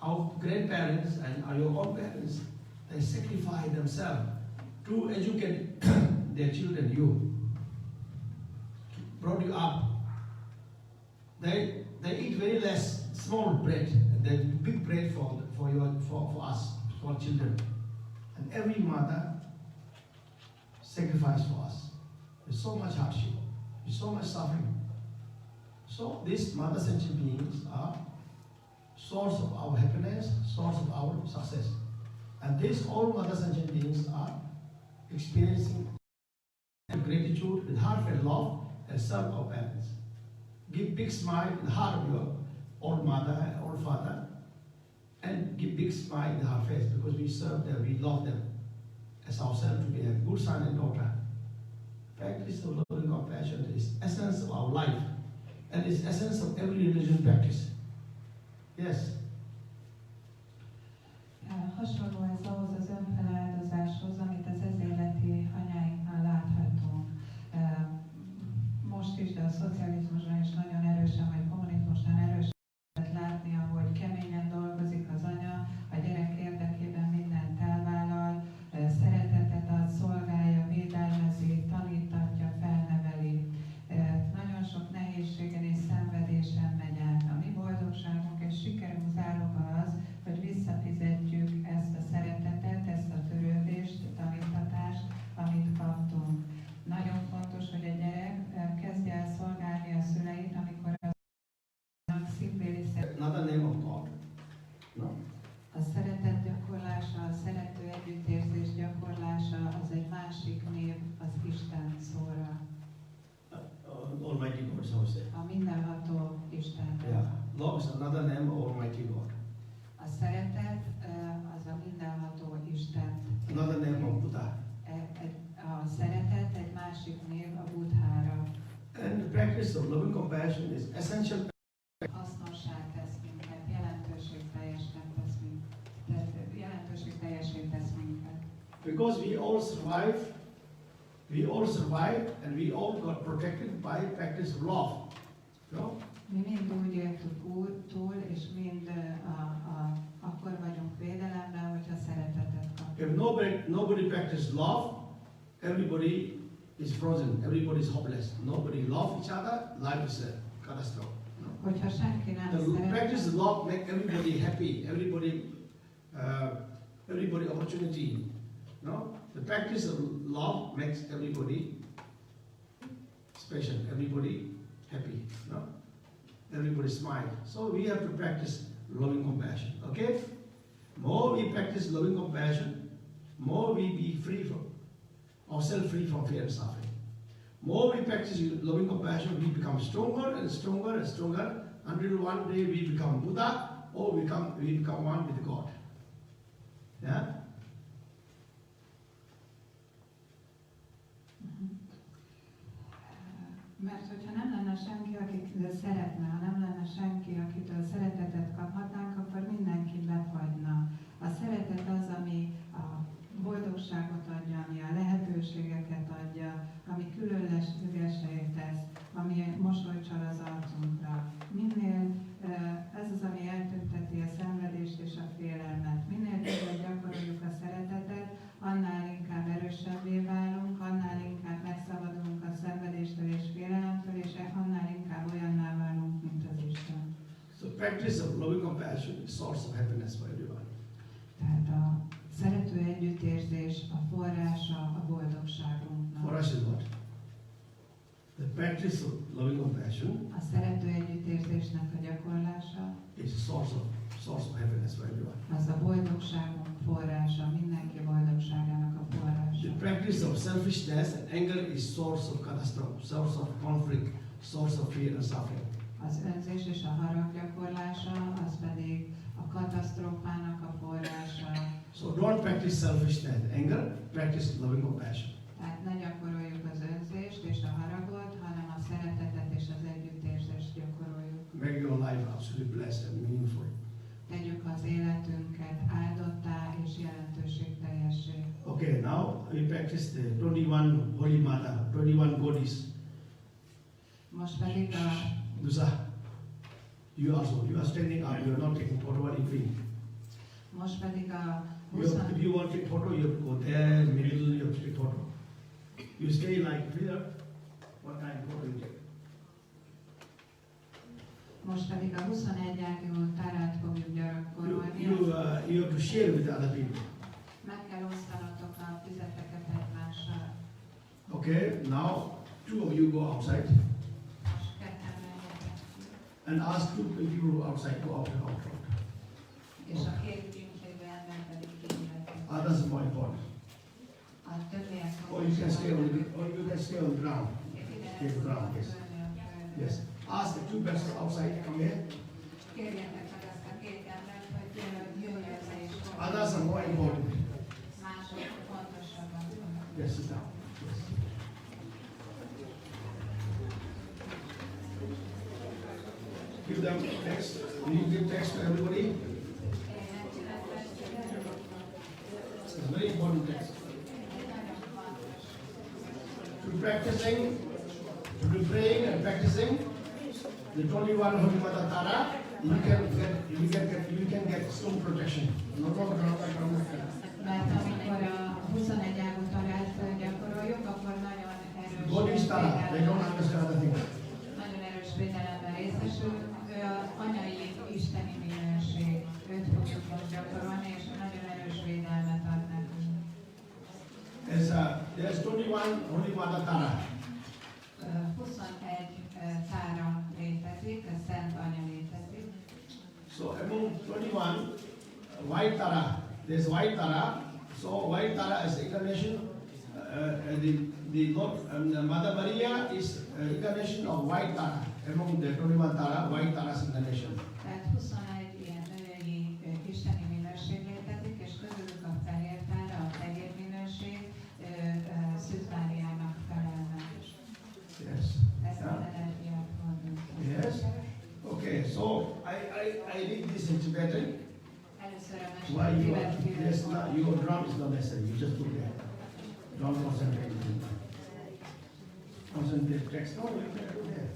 our grandparents and our own parents, they sacrifice themselves to educate their children, you, brought you up. They eat very less small bread, and then big bread for us, for children. And every mother sacrificed for us. There's so much hardship, there's so much suffering. So these mother sentient beings are source of our happiness, source of our success. And these all mother sentient beings are experiencing gratitude with heartfelt love and serve our parents. Give big smile in the heart of your old mother and old father, and give big smile in her face because we serve them, we love them as ourselves to be a good son and daughter. Practice of loving compassion is essence of our life, and is essence of every religion practice. Yes.
Hasonló ez ahhoz az önfeláldozáshoz, amit az ezéleti anyáinknál láthatunk. Most is, de a szocializmusban is nagyon erősen, vagy kommunizmusban erősen lehet látni, ahogy keményen dolgozik az anya, a gyerek érdekében mindent elvállal, szeretetet ad, szolgálja, védelmezi, tanítatja, felneveli. Nagyon sok nehézségen és szenvedésen megy át. A mi boldogságunk és sikerünk záloga az, hogy visszafizetjük ezt a szeretetet, ezt a törődést, tanítatást, amit kaptunk. Nagyon fontos, hogy a gyerek kezdje el szolgálni a szüleit, amikor az szívbéli
Another name of God. No?
A szeretet gyakorlása, a szerető együttérzés gyakorlása az egy másik név az Isten szóra.
Almighty God, so say.
A mindenható Istenre.
Yeah. Love is another name of Almighty God.
A szeretet az a mindenható Isten.
Another name of Buddha.
A szeretet egy másik név a Buddhára.
And the practice of loving compassion is essential.
Hasznossá tesz minket, jelentőségteljesé tesz minket.
Because we all survived and we all got protected by practice of love. No?
Mi mind úgy éltük túl, és mind akkor vagyunk védelemben, hogyha szeretetet kapunk.
If nobody practices love, everybody is frozen, everybody is hopeless. Nobody loves each other, life is a catastrophe. No?
Hogyha senki nem
The practice of love makes everybody happy, everybody opportunity. No? The practice of love makes everybody special, everybody happy. No? Everybody smile. So we have to practice loving compassion. Okay? More we practice loving compassion, more we be free from ourselves, free from fear and suffering. More we practice loving compassion, we become stronger and stronger and stronger until one day we become Buddha or we become one with God. Yeah?
Mert hogyha nem lenne senki, akitől szeretne, ha nem lenne senki, akitől szeretetet kaphatnánk, akkor mindenki befagyna. A szeretet az, ami a boldogságot adja, ami a lehetőségeket adja, ami különlegesé tesz, ami mosolyt csal az arcunkra. Minél ez az, ami eltünteti a szenvedést és a félelmet. Minél többet gyakoroljuk a szeretetet, annál inkább erősebbé válunk, annál inkább megszabadulunk a szenvedéstől és félelemtől, és annál inkább olyanná válunk, mint az Isten.
So practice of loving compassion is source of happiness for everyone.
Tehát a szerető együttérzés a forrása a boldogságunknak.
For us is what? The practice of loving compassion
A szerető együttérzésnek a gyakorlása
is a source of happiness for everyone.
az a boldogságunk forrása, mindenki boldogságának a forrása.
The practice of selfishness and anger is source of catastrophe, source of conflict, source of fear and suffering.
Az önzés és a harag gyakorlása, az pedig a katasztrófának a forrása.
So don't practice selfishness and anger, practice loving compassion.
Tehát ne gyakoroljuk az önzést és a haragot, hanem a szeretetet és az együttérzést gyakoroljuk.
Make your life absolutely blessed and meaningful.
Tegyük az életünket áldottá és jelentőségteljessé.
Okay, now we practice the 21 Holy Mata, 21 Godis.
Most pedig a
Dusa, you are standing up, you are not taking photo or anything.
most pedig a
If you want to take photo, you have to go there, middle, you have to take photo. You stay like here, what kind of photo you take?
most pedig a 21 ágú tárát fogjuk gyakorolni.
You have to share with other people.
Meg kell osztanatok a füzeteket egymással.
Okay, now two of you go outside
Most ketten menjetek ki.
and ask two people outside go out.
És a két kint lévő ember pedig kinyíleti.
Others are more important.
A többiek
Or you can stay on the ground. Stay on the ground, yes. Yes. Ask the two persons outside, come here.
Kérjetek meg ezt a két embert, hogy jöjjön össze és
Others are more important.
mások fontosabban.
Yes, sit down. Yes. Give them text. Will you give text to everybody? It's a very important text. To be praying and practicing the 21 Holy Mata Tara, you can get stone protection.
Mert amikor a 21 ágú tarát gyakoroljuk, akkor nagyon erős
God is Tara, they don't understand other things.
nagyon erős védelemben részesülünk. Ő az anyai isteni minőség. Őt fogjuk most gyakorolni, és nagyon erős védelmet ad nekünk.
There's 21 Holy Mata Tara.
21 tára létezik, a Szent Anya létezik.
So among 21 white Tara, there's white Tara. So white Tara is incarnation. The Lord, Mother Maria is incarnation of white Tara. Among the 21 Tara, white Tara is incarnation.
Tehát 21 ilyen női isteni minőség létezik, és közülük a fehér tára, a fehér minőség Szűz Máriának felel meg.
Yes.
Ezt az energiát mondjuk.
Yes. Okay. So I read this in Tibetan.
Először a
Why
mester
your drum is not necessary. You just put there. Don't concentrate. Concentrate text. No, you can do that.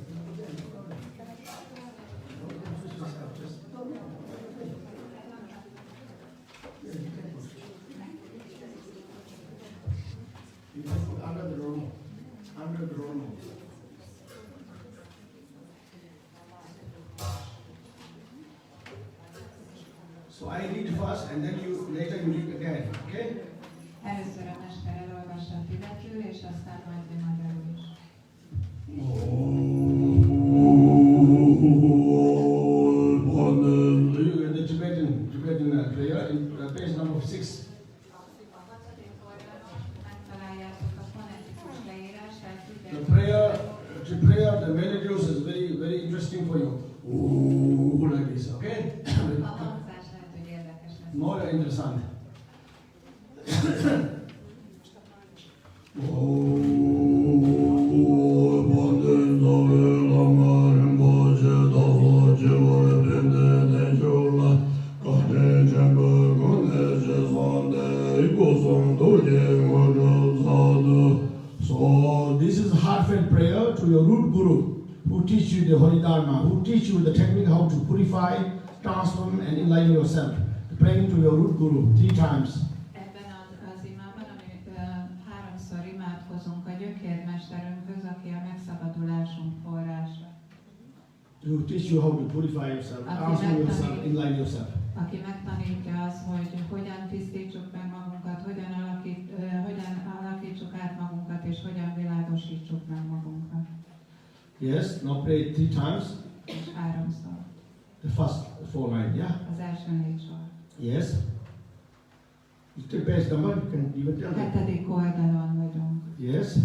You can put under the room. Under the room. So I read first and then later you read again, okay?
Először a mester elolvassa tibetül, és aztán majd mi magyarul is.
The Tibetan prayer in page number 6. The prayer, the melodies is very interesting for you. Ooh, like this, okay? More interesting. So this is heartfelt prayer to your root guru who teach you the Holy Dharma, who teach you the technique how to purify, transform and enlighten yourself. Praying to your root guru 3 times.
Ebben az imában, amit háromszor imádkozunk a gyökérmesterünkhöz, aki a megszabadulásunk forrása.
To teach you how to purify yourself, transform yourself, enlighten yourself.
Aki megtanítja azt, hogy hogyan tisztítsuk meg magunkat, hogyan alakítsuk át magunkat, és hogyan világosítsuk meg magunkat.
Yes, now pray 3 times.
és 3-szor.
The first 4 lines, yeah?
Az első 4 sor.
Yes. It's the best number, you can even tell them.
7. oldalon vagyunk.
Yes.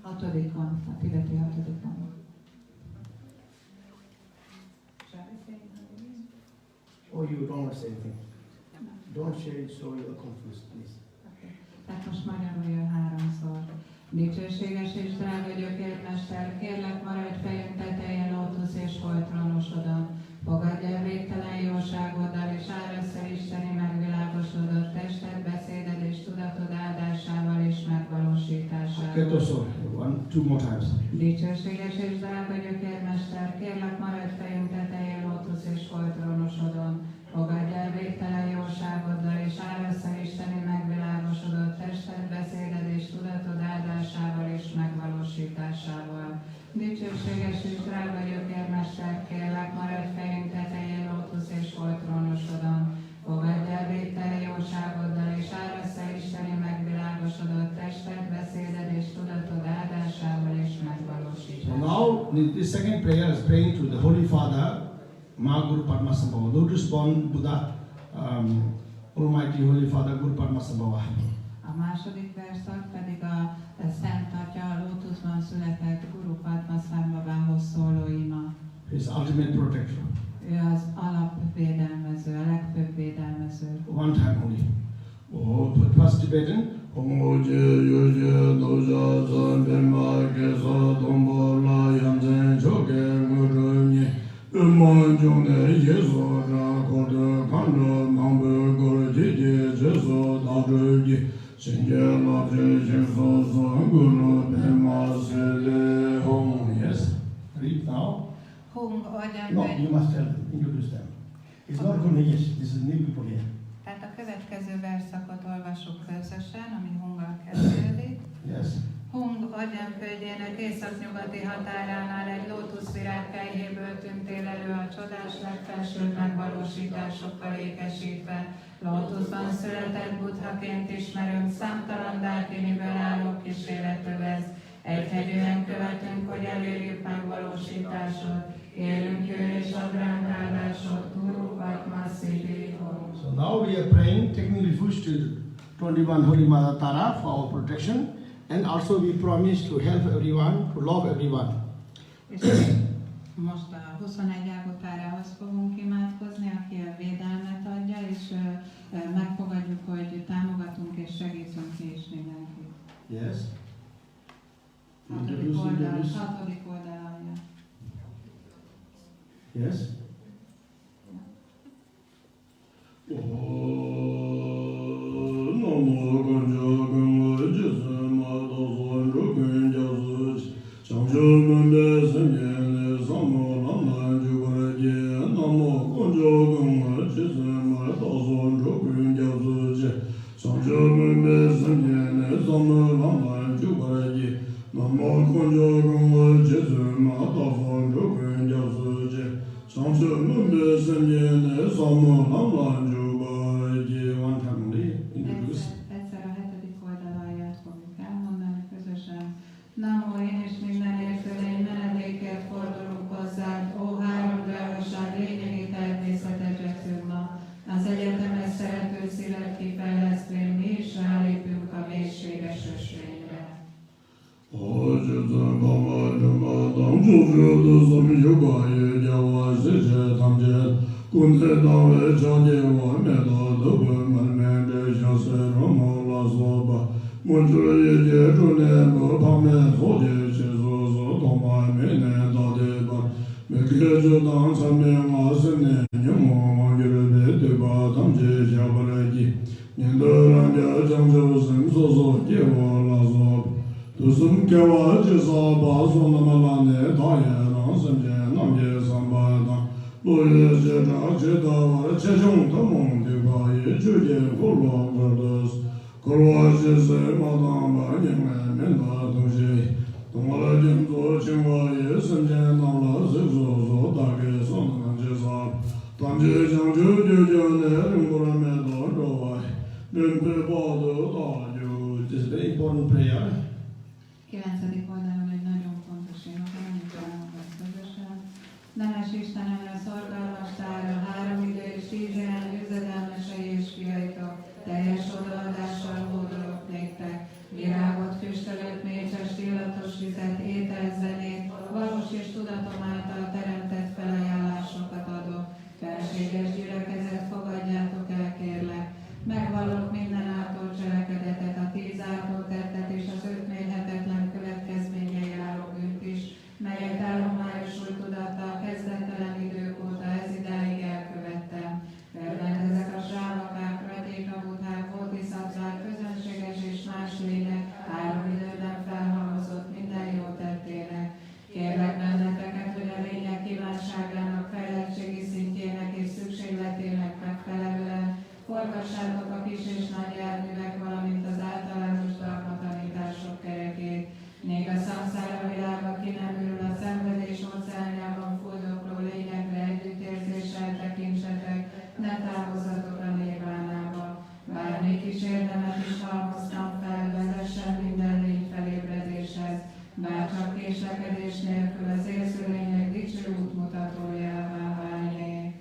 6-on, a tibeti 6-on.
Oh, you don't want to say anything. Don't share it so you're confused, please.
Tehát most magyarul jön 3-szor. Dicsőséges és drága gyökérmester, kérlek maradj fejünk tetején lótusz és folytrónusodon. Fogadj el végtelen jóságoddal és árasz el isteni megvilágosodott tested, beszéded és tudatod áldásával és megvalósításával.
Okay, sorry. 2 more times.
Dicsőséges és drága gyökérmester, kérlek maradj fejünk tetején lótusz és folytrónusodon. Fogadj el végtelen jóságoddal és árasz el isteni megvilágosodott tested, beszéded és tudatod áldásával és megvalósításával. Dicsőséges és drága gyökérmester, kérlek maradj fejünk tetején lótusz és folytrónusodon. Fogadj el végtelen jóságoddal és árasz el isteni megvilágosodott tested, beszéded és tudatod áldásával és
So
megvalósításával.
now, the second prayer is praying to the Holy Father, Guru Karma Tanpai, Lotus born Buddha, Almighty Holy Father, Guru Karma Tanpai.
A második verszak pedig a Szent Atya, a lótuszban született Guru Karma Tanpaihoz szóló ima.
His ultimate protector.
Ő az alapvédelmező, a legfőbb védelmező.
One time only. Oh, but first Tibetan.
Homoje yoje doja zanbema kesa dombola yamzen choke ngurunye umanjone yeso rakode kando mambe gorjije jeso dadrugi shinje labje jeso zanguru bema sele hom.
Yes. Read now.
Hung
No, you must tell them, introduce them. It's not good English. This is new people here.
Tehát a következő verszakot olvassuk közösen, ami Hunggal kezdődik.
Yes.
Hung agyamföldjének északnyugati határánál egy lótuszvirág kelyhéből tűntél elő a csodás legfelsőbb megvalósításokkal ékesítve. Lótuszban született buddhaként ismerünk, számtalan dákiniből álló kíséretövez. Egyhegyűen követünk, hogy elérjük megvalósításod. Élünk jön és ad ránk áldásod, Guru Karma Tanpai.
So now we are praying, taking refuge to 21 Holy Mother Tara for our protection, and also we promise to help everyone, to love everyone.
És most a 21 ágotárához fogunk imádkozni, aki a védelmet adja, és megfogadjuk, hogy támogatunk és segítünk ki is mindenkit.
Yes.
6. oldalon.
Yes.
Namo ganja ganga jisa mada zonro ganja zuch Changjumbe samyene samo lama jugaraje Namo ganja ganga jisa mada zonro ganja zuch Changjumbe samyene samo lama jugaraje Namo ganja ganga jisa mada zonro ganja zuch Changjumbe samyene samo lama jugaraje.
One time only. Introduce.
Egyszer a 7. oldaláját fogjuk elmondani közösen. Namo, én és mindenért egy menedékért fordulunk hozzád, ó három drágaság lényegi természetes ma. Az egyetemes szerető szívet kifejlesztvén mi is rálépünk a mélységes ösvényre.
Tusum kewa jisa baso namalane daya nasamje namje sambada Loye jeta jeta wa chechong tamong diga ye chuje kulwa vardas Kulwa jise madamba nyingme menda tungshe Tungala jimzo chingwa ye samje namla sikso so dage sonang jisa Tanje jangju jujane ringgura mendo rovai Rinpe bado dajo.
This is a very important prayer.
9. oldalon egy nagyon fontos ima, amit szentséges gyülekezet, fogadjátok el, kérlek. Megvallok minden ártó cselekedetet, a 10 ártó tettet és az 5 mérhetetlen következményei álló bűnt is, melyet állományosul tudattal kezdettelen idők óta ez idáig elkövettem. Mert ezek a sávakák, pratékabuták, bodhiszattvák, közönséges és más lények 3 időben felhalmozott minden jó tettének. Kérlek benneteket, hogy a lények kívánságának, fejlettségi szintjének és szükségletének megfelelően forgassátok a kis és nagy járművek, valamint az általános dharma tanítások kerekét. Még a szamszára világba ki nem ül, a szenvedés óceánjában fuldokló lényekre együttérzéssel tekintsetek, ne távozzatok a nirvánába. Bármi kis érdemet is halmoztam fel, vezessen minden lény felébredéshez, bár csak késlekedés nélkül az érző lények dicső útmutatójává válnék.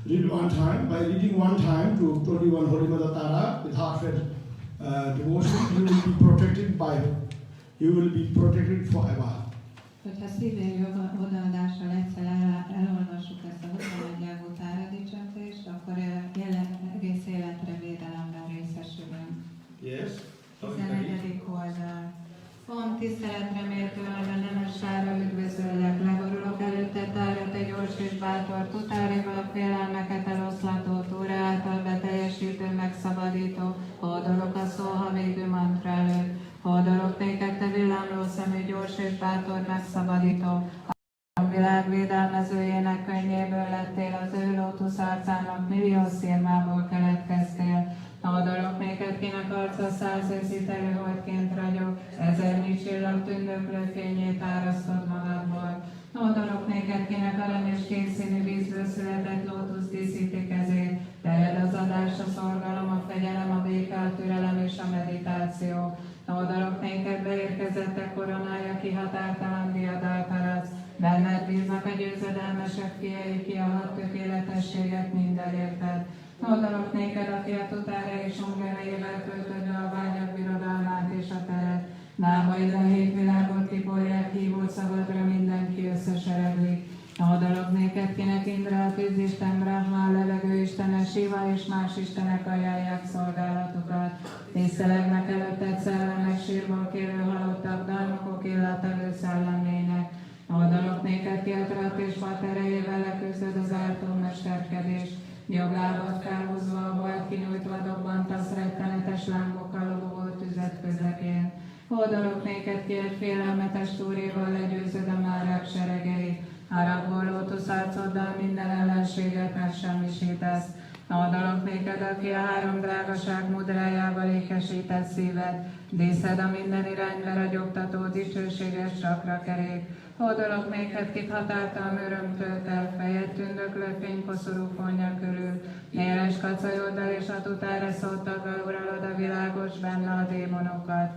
Read one time, by reading one time to 21 Holy Mother Tara with heartfelt devotion, you will be protected forever.
Hogyha szívvér odaadással egyszer elolvassuk ezt a 21 ágú Tára dicsőítést, akkor egész életre védelemben részesülünk.
Yes.
11. oldal. Pont tiszteletre méltó arra nemes sára üdvözöllek, legorulok előtte Tára, te gyors és bátor, tutárival a félelmeket eloszlató, Túra által beteljesítő, megszabadító, hódolok a szóha végű mantra előtt, hódolok néked, te villámló szemű, gyors és bátor, megszabadító, a világ védelmezőjének könnyéből lettél, az ő lótusz arcának millió szirmából keletkeztél. Hódolok néked, kinek arca 100 őszítelő holdként ragyog, 1000 csillag tündöklő fényét árasztod magadból. Hódolok néked, kinek arany és kékszínű vízből született lótusz díszíti kezét, tered az adás, a szorgalom, a fegyelem, a béke, a türelem és a meditáció. Hódolok néked, beérkezett a koronája, ki határtalan diadalt aratsz, benned bíznak a győzedelmesek fiai, ki a hat tökéletességet minden érted. Hódolok néked, aki a tutára és hongerejével töltöd be a vágyak birodalmát és a teret. Nábaid a 7 világot tiporják, hívó szabadra mindenki összesereglik. Hódolok néked, kinek Indra, a tűzisten, Brahma, a levegőistene, Siva és más istenek ajánlják szolgálatukat. Tisztelegnek előtted szellemek, sírból kérő halottak, dalmokok illatevő szellemlények. Hódolok néked, ki a trat és pat erejével leküzdöd az ártó mesterkedés. Joglábat felhúzva a volt kinyújtva dobbantasz rettenetes lángokkal lobogó tüzet közepén. Hódolok néked ki egy félelmetes túréval legyőzöd a márák seregeit. Haragból lótusz arcoddal minden ellenséget megsemmisítesz. Hódolok néked, aki a 3 drágaság mudrájával ékesített szíved. Díszed a minden irányba ragyogtató dicsőséges csakra kerék. Hódolok néked, kit határtalan öröm tölt el, fejed tündöklő fénykoszorú fonja körül, éles kacajoddal és a tutára szótaggal uralod a világos benne a démonokat.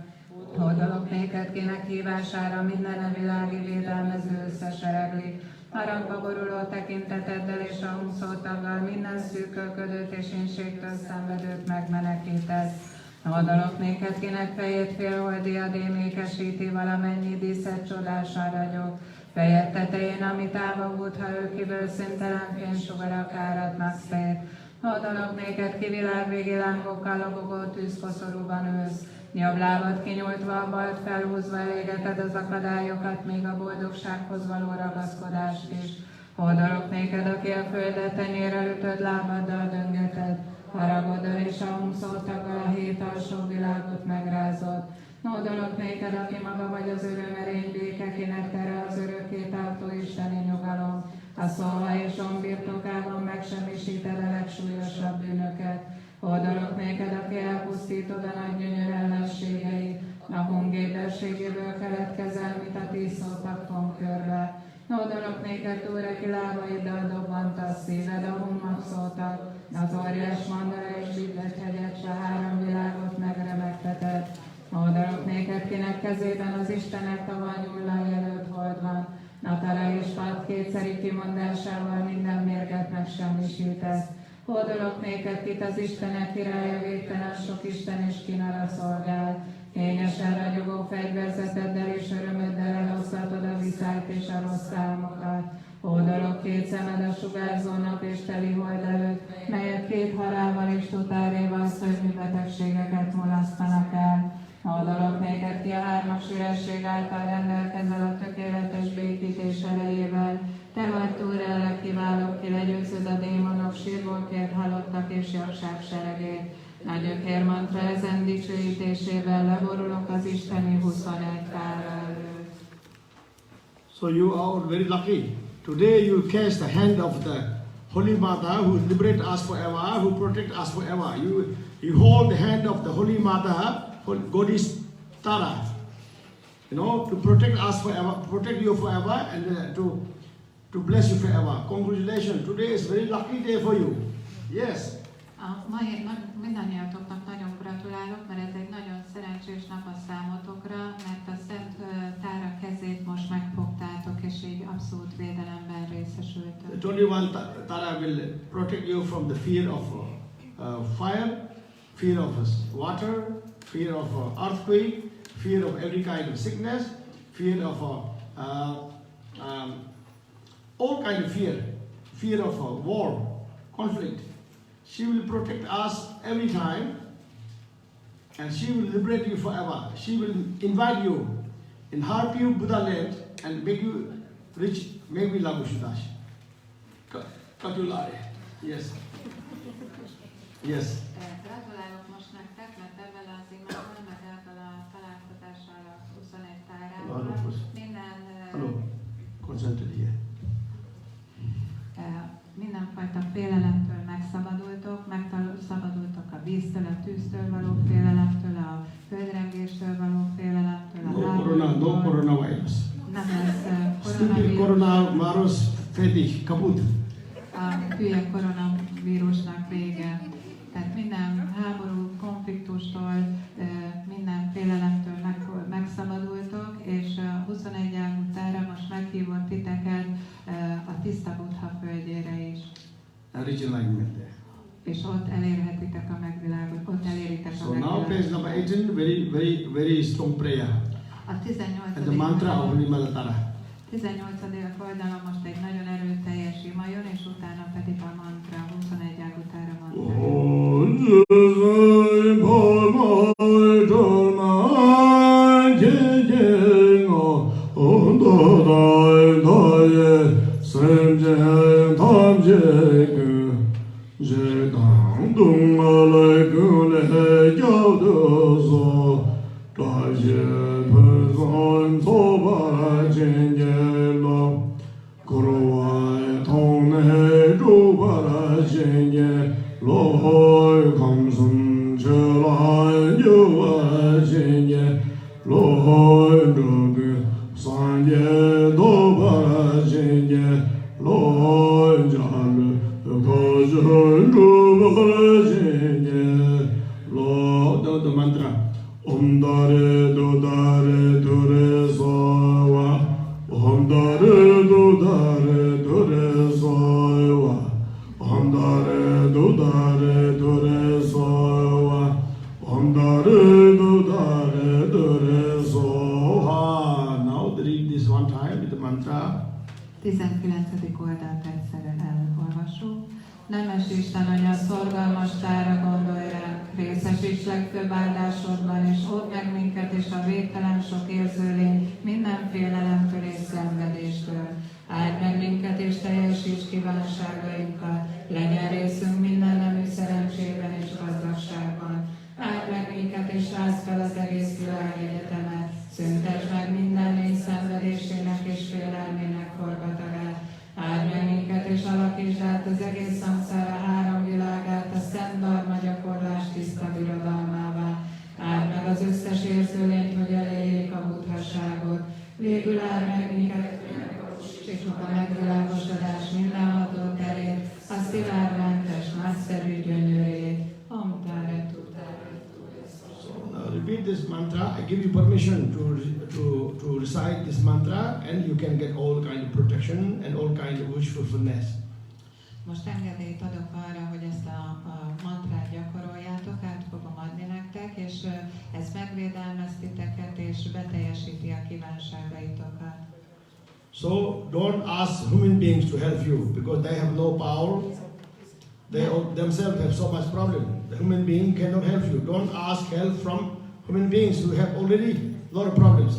Hódolok néked, kinek hívására minden a világi védelmező összeseregli, harangba boruló tekinteteddel és a húszótaggal minden szűkölködőt és inségtől szenvedőt megmenekítesz. Hódolok néked, kinek fejét félhold diadém ékesíti, valamennyi díszet csodással ragyog. Fejed tetején, amit ávavút, ha őkiből szintelen fénysugarak áradnak szét. Hódolok néked, ki világvégi lángokkal lobogó tűzkoszorúban ülsz. Jobb lábad kinyújtva, a balt felhúzva elégeted az akadályokat, még a boldogsághoz való ragaszkodást is. Hódolok néked, aki a földet tenyérrel ütött lábaddal döngeted. Haragoddal és a húszótaggal a 7 alsó világot megrázod. Hódolok néked, aki maga vagy az örömerény béke, kinek tere az örökké tartó isteni nyugalom. A szolva és onbirtokában megsemmisíted a legsúlyosabb bűnöket. Hódolok néked, aki elpusztítod a nagy gyönyör ellenségeit, a hungéberségéből keletkezel, mint a 10 szótagfon körbe. Hódolok néked, túreki lábaiddal dobbantasz szíved a hummakszótag, az óriás mandala és Bidvethegyet, s a 3 világot megremegteted. Hódolok néked, kinek kezében az Istenek tava Gyula jelölt hold van, Natara és Pat kétszeri kimondásával minden mérget megsemmisítesz. Hódolok néked, kit az Istenek királya végtelen sok Isten és kínara szolgál. Kényesen ragyogó fegyverzeteddel és örömöddel eloszlatod a viszályt és a rossz álmokat. Hódolok két szemed a sugárzó nap és teli hold előtt, melyek 2 halálval és tutáréval szörnyű betegségeket mulasztanak el. Hódolok néked, ki a 3-as üresség által rendelkezel a tökéletes békítés erejével. Te vagy túrellek kiválók, ki legyőzöd a démonok sírból kért halottak és jobbság seregét. Nagy ökérmantra ezen dicsőítésével leborulok az isteni 21 kára előtt.
So you are very lucky. Today you catch the hand of the Holy Mother who liberates us forever, who protects us forever. You hold the hand of the Holy Mother, Goddess Tara, to protect us forever, protect you forever, and to bless you forever. Congratulations. Today is a very lucky day for you. Yes.
A mai mindannyiatoknak nagyon gratulálok, mert ez egy nagyon szerencsés nap a számotokra, mert a Szent Tára kezét most megfogtátok, és így abszolút védelemben részesültök.
The 21 Tara will protect you from the fear of fire, fear of water, fear of earthquake, fear of every kind of sickness, fear of all kind of fear of war, conflict. She will protect us every time, and she will liberate you forever. She will invite you in her pure Buddha land and make you rich, make you Lagushitash. Katulare. Yes. Yes.
Gratulálok most nektek, mert ebben az imádban, meg ebben a találkozással a 21 tárával minden...
Hello. Concentrate here.
Mindenfajta félelemtől megszabadultok, megszabadultok a víztől, a tűztől való félelemtől, a földrengéstől való félelemtől, a
No coronavirus.
Nem lesz
Stupid coronavirus fetish, kaput.
A hülye koronavírusnak vége. Tehát minden háború, konfliktustól, minden félelemtől megszabadultok, és a 21 águtára most meghívott titeket a tiszta Buddha földjére is. És ott elérhetitek a megvilágot, ott eléritek a megvilágot.
So now page number 18, very strong prayer.
A 18.
And the mantra of Nimalatara.
18. oldalon most egy nagyon erőteljes ima jön, és utána pedig a mantra, 21 águtára
Lord, The mantra. Om dare do dare do re so wa. Om dare do dare do re so wa. Om dare do dare do re so wa. Om dare do dare do re so ha. Now read this one time with the mantra.
19. oldalt egyszerre elolvasó. Nemes Isten Anya, szorgalmas tára gondolj rá, részesíts legfőbb áldásodban, és óvd meg minket és a végtelen sok érzőlény minden félelemtől és szenvedéstől. Áld meg minket és teljesíts kívánságainkat, legyen részünk minden nemű szerencsében és gazdagságban. Áld meg minket és rázd fel az egész világegyetemet, szüntesd meg minden lény szenvedésének és félelmének forgatagát. Áld meg minket és alakítsd át az egész szamszára áramvilágát, a szent dharma gyakorlás tiszta birodalmává. Áld meg az összes érzőlényt, hogy elérjék a buddhaságot. Végül áld meg minket, és a megvilágosodás mindenható terét, a szivárvántes, nagyszerű gyönyörét. Amtáre tudára.
Repeat this mantra. I give you permission to recite this mantra, and you can get all kind of protection and all kind of wish fulfillment.
Most engedélyt adok arra, hogy ezt a mantrát gyakoroljátok, át fogom adni nektek, és ez megvédelmez titeket, és beteljesíti a kívánságaitokat.
So don't ask human beings to help you because they have no power. They themselves have so much problem. The human being cannot help you. Don't ask help from human beings who have already a lot of problems.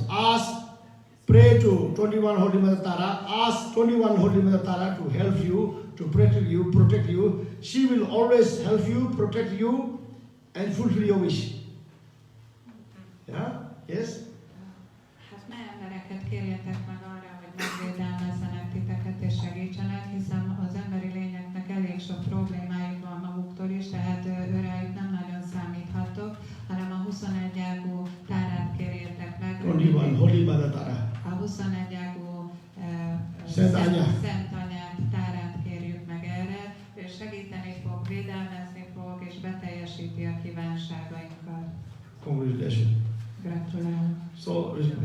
Pray to 21 Holy Mother Tara. Ask 21 Holy Mother Tara to help you, to protect you. She will always help you, protect you, and fulfill your wish. Yeah? Yes?
Hát ne embereket kérjetek meg arra, hogy megvédelmezzenek titeket és segítsenek, hiszen az emberi lényeknek elég sok problémájuk van maguktól is, tehát őrájuk nem nagyon számíthatok, hanem a 21 ágú tárát kérjétek meg.
21 Holy Mother Tara.
A 21 ágú
Szent
Anyát tárát kérjük meg erre, ő segíteni fog, védelmezni fog és beteljesíti a kívánságainkat.
Congratulations.
Gratulálok.
So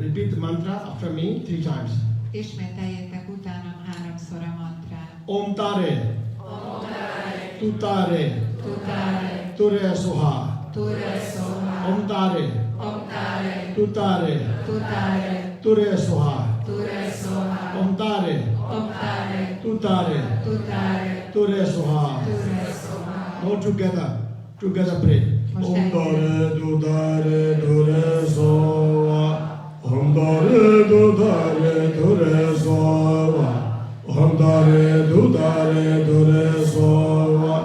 repeat the mantra after me 3 times.
Ismételjétek utánam 3-szor a mantrát.
Om Tare.
Om Tare.
Tutare.
Tutare.
Ture Soha.
Ture Soha.
Om Tare.
Om Tare.
Tutare.
Tutare.
Ture Soha.
Ture Soha.
Om Tare.
Om Tare.
Tutare.
Tutare.
Ture Soha.
Ture Soha.
All together. Together pray.
Most
Om dare do dare do re so wa. Om dare do dare do re so wa. Om dare do dare do re so wa.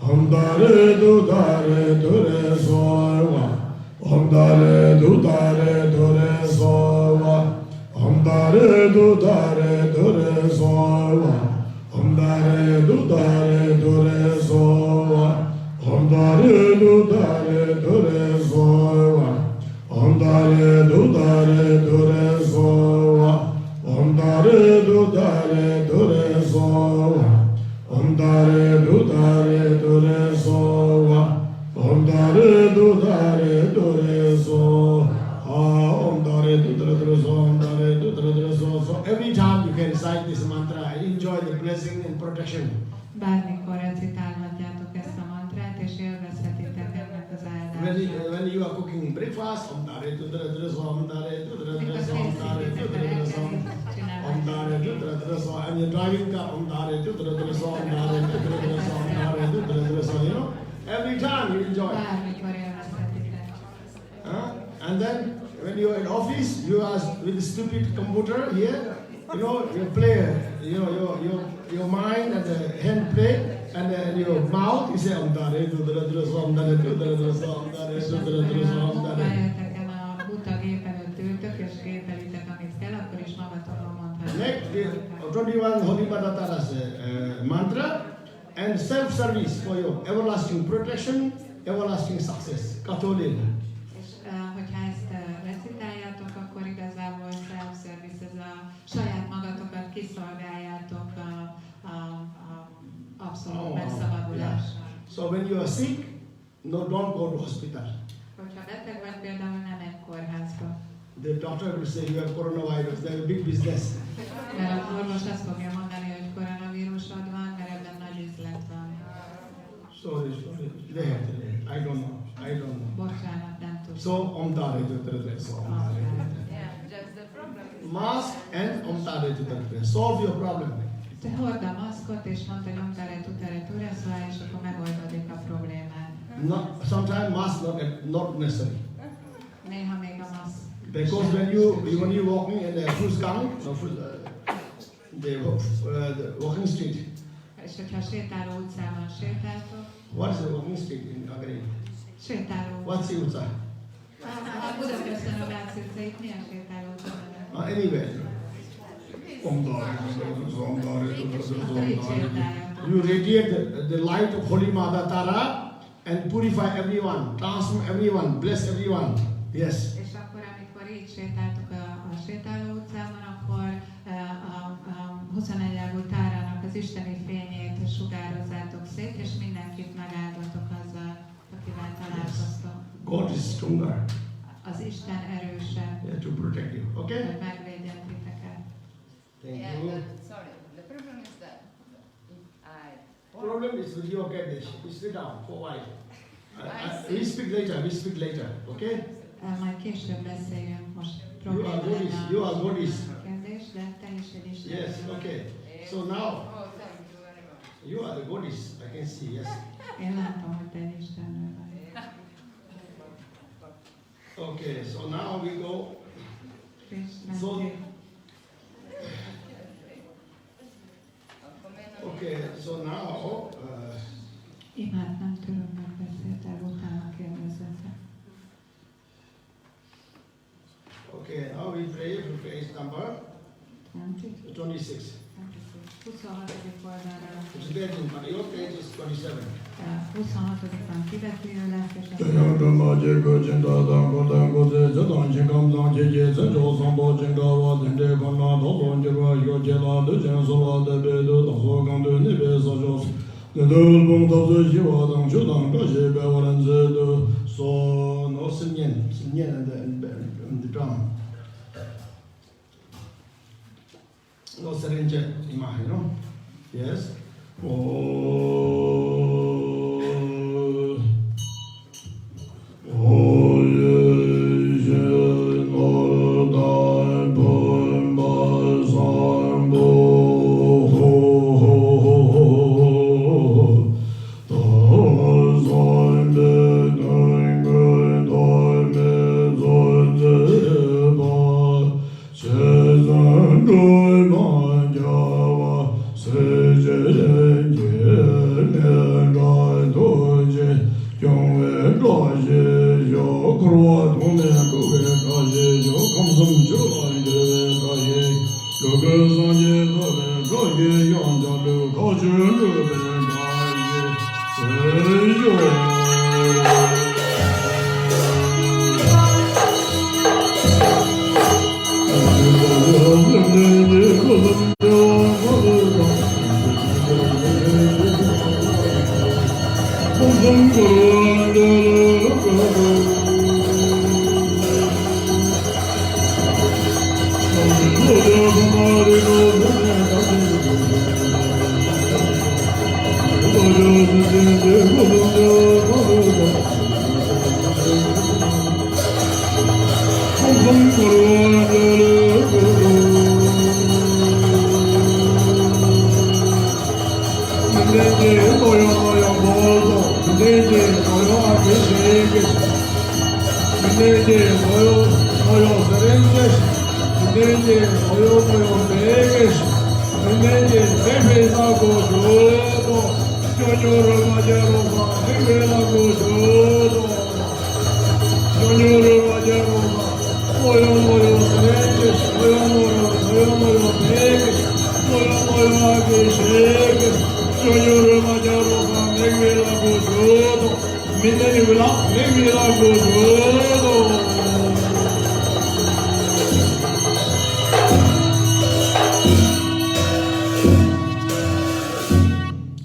Om dare do dare do re so wa. Om dare do dare do re so wa. Om dare do dare do re so wa. Om dare do dare do re so wa. Om dare do dare do re so wa. Om dare do dare do re so wa. Om dare do dare do re so wa. Om dare do dare do re so wa. Om dare do dare do re so ha. Om dare do dare do re so. Om dare do dare do re so.
So every time you can recite this mantra and enjoy the blessing and protection.
Bármikor recitálhatjátok ezt a mantrát, és élvezhetitek ennek az áldást.
When you are cooking breakfast, Om Tare do dare do re so. Om Tare do dare do re so. Om Tare do dare do re so. Om Tare do dare do re so. And you're driving car, Om Tare do dare do re so. Om Tare do dare do re so. Om Tare do dare do re so. You know, every time you enjoy.
Bármikor élvezhetitek.
And then when you're in office, you are with the stupid computer here. You know, you play, your mind and the hand play, and your mouth, you say, Om Tare do dare do re so. Om Tare do dare do re so. Om Tare do dare do re so. Om Tare.
Munkahelyeteken a buta gép előtt ültök, és gépelitek, amit kell, akkor is magatokról mondhatjátok.
Next, the 21 Holy Mother Tara's mantra and self-service for your everlasting protection, everlasting success. Katolil.
És hogyha ezt recitáljátok, akkor igazából self-service, ez a saját magatokat kiszolgáljátok a abszolút megszabadulásra.
So when you are sick, no, don't go to hospital.
Hogyha beteg vagy, például nem egy kórházba.
The doctor will say you have coronavirus. They have a big business.
Mert az orvos azt fogja mondani, hogy koronavírusod van, mert ebben nagy üzlet van.
Sorry. I don't know.
Bocsánat, nem tudom.
So, omtare tutre. Mask and omtare tutre. Solve your problem.
Te hord a maszkot, és mondd, hogy omtare tutere tureszvá, és akkor megoldódik a problémát.
Sometimes mask not necessary.
Néha még a maszk.
Because when you walking in the Fusgang, the walking street.
És hogyha sétáló utcában sétáltok.
What is the walking street in Hungary?
Sétáló utca.
What's the utca?
A Budapesten a Váci utca, itt milyen sétáló utca?
Anywhere.
Akkor itt sétáljatok.
You radiate the light of Holy Mother Tara and purify everyone, transform everyone, bless everyone. Yes.
És akkor, amikor így sétáltok a sétáló utcában, akkor a 21 ágú tárának az isteni fényét sugározzátok szét, és mindenkit megáldotok azzal, akivel találkoztok.
God is stronger.
Az Isten erősebb,
To protect you. Okay?
hogy megvédjen titeket.
Thank you.
Sorry, the problem is that
Problem is with your Kaddish. You sit down for a while. We speak later. Okay?
Majd később beszéljünk, most
You are
probléma
Buddhist.
lenne
You are Buddhist.
a kérdés, de te is egy Isten.
Yes. Okay. So now
thank you very much.
you are the Buddhist. I can see. Yes.
Én látom, hogy te egy Istennő vagy.
Okay. So now we go.
Krishna.
So- Okay. So now.
Imád nem török megbeszéltel, utána kérdezzetek.
Okay. Now we pray for page number 26.
26. oldalra.
It's there in your page is 27.
26-on kivetülő lesz, és
Jaya Brahma Jega Jinda Dango Dango Jadon Jingam Dang Jige Zenjo Sambo Jinga Wa Dende Gana Dolo Jirwa Yojela De Jensola De Bedo Dazo Gande Nebe Sajos De Dul Bung Dazo Jiwa Dang Judang Gaji Bewaran Zedo.
So no Sinyan and the drum. No syringe, you know. Yes.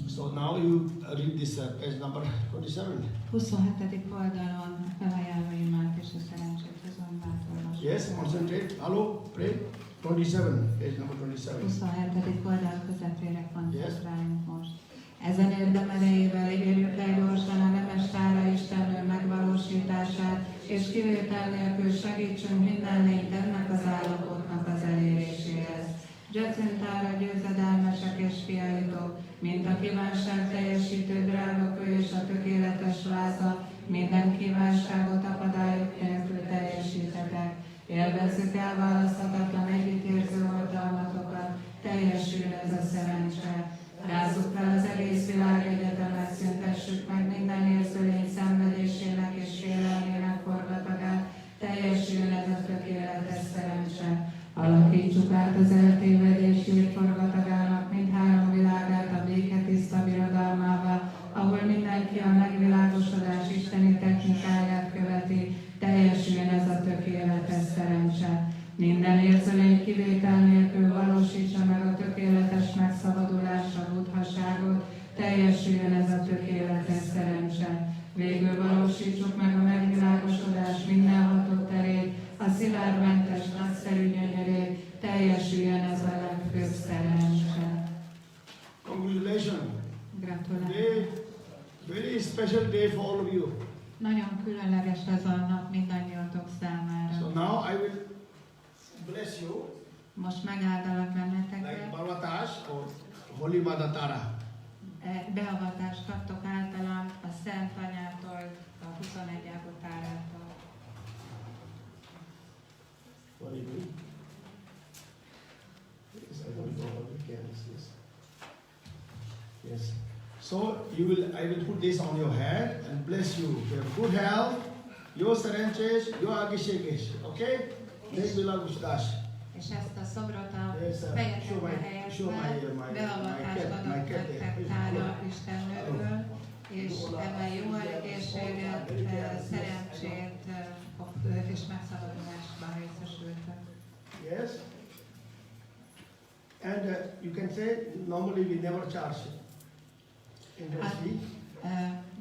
So now you read this page number 27.
27. oldalon felajánló imát és a szerencsét azonban olvasni.
Yes, concentrate. Hello, pray. 27, page number 27.
27. oldal közepére koncentráljunk most. Ezen érdem erejével ígérjük el gyorsan a nemes tára Istennő megvalósítását, és kivétel nélkül segítsünk minden lényt ennek az állapotnak az eléréséhez. Gyöcintára győzedelmesek és kiállítók, mint a kívánság teljesítő drága kő és a tökéletes váza, minden kívánságot akadályok nélkül teljesítetek. Élvezzük elválaszthatatlan együttérző oltalmatokat, teljesül ez a szerencse. Rázzuk fel az egész világegyetemet, szüntessük meg minden érzőlény szenvedésének és félelmének forgatagát, teljesüljön ez a tökéletes szerencse. Alakítsuk át az eltévedés forgatagának mindhárom világát a béketiszta birodalmává, ahol mindenki a megvilágosodás isteni technikáját követi, teljesüljön ez a tökéletes szerencse. Minden érzőlény kivétel nélkül valósítsa meg a tökéletes megszabadulásra a buddhaságot, teljesüljön ez a tökéletes szerencse. Végül valósítsuk meg a megvilágosodás mindenható terét, a szilárdmentes nagyszerű gyönyörét, teljesüljön ez a legfőbb szerencse.
Congratulations.
Gratulálok!
Very special day for all of you.
Nagyon különleges ez a nap mindannyiatok számára.
So now I will bless you
Most megáldalak
like
benneteket.
Bharatash or Holy Mother Tara.
Beavatást kaptok általam a Szent Anyától, a 21 ágotárától.
What do you mean? Yes, I don't know what you can this. Yes. So I will put this on your head and bless you. You have good health, your saranches, your agishekesh. Okay? Next Vilagushdash.
És ezt a szobrot a
Yes,
fejetekbe helyezve, beavatást adok nektek Tára Istennőből, és ebben jó egészséget, szerencsét és megszabadulásban részesültek.
Yes? And you can say, normally we never charge entrance fee.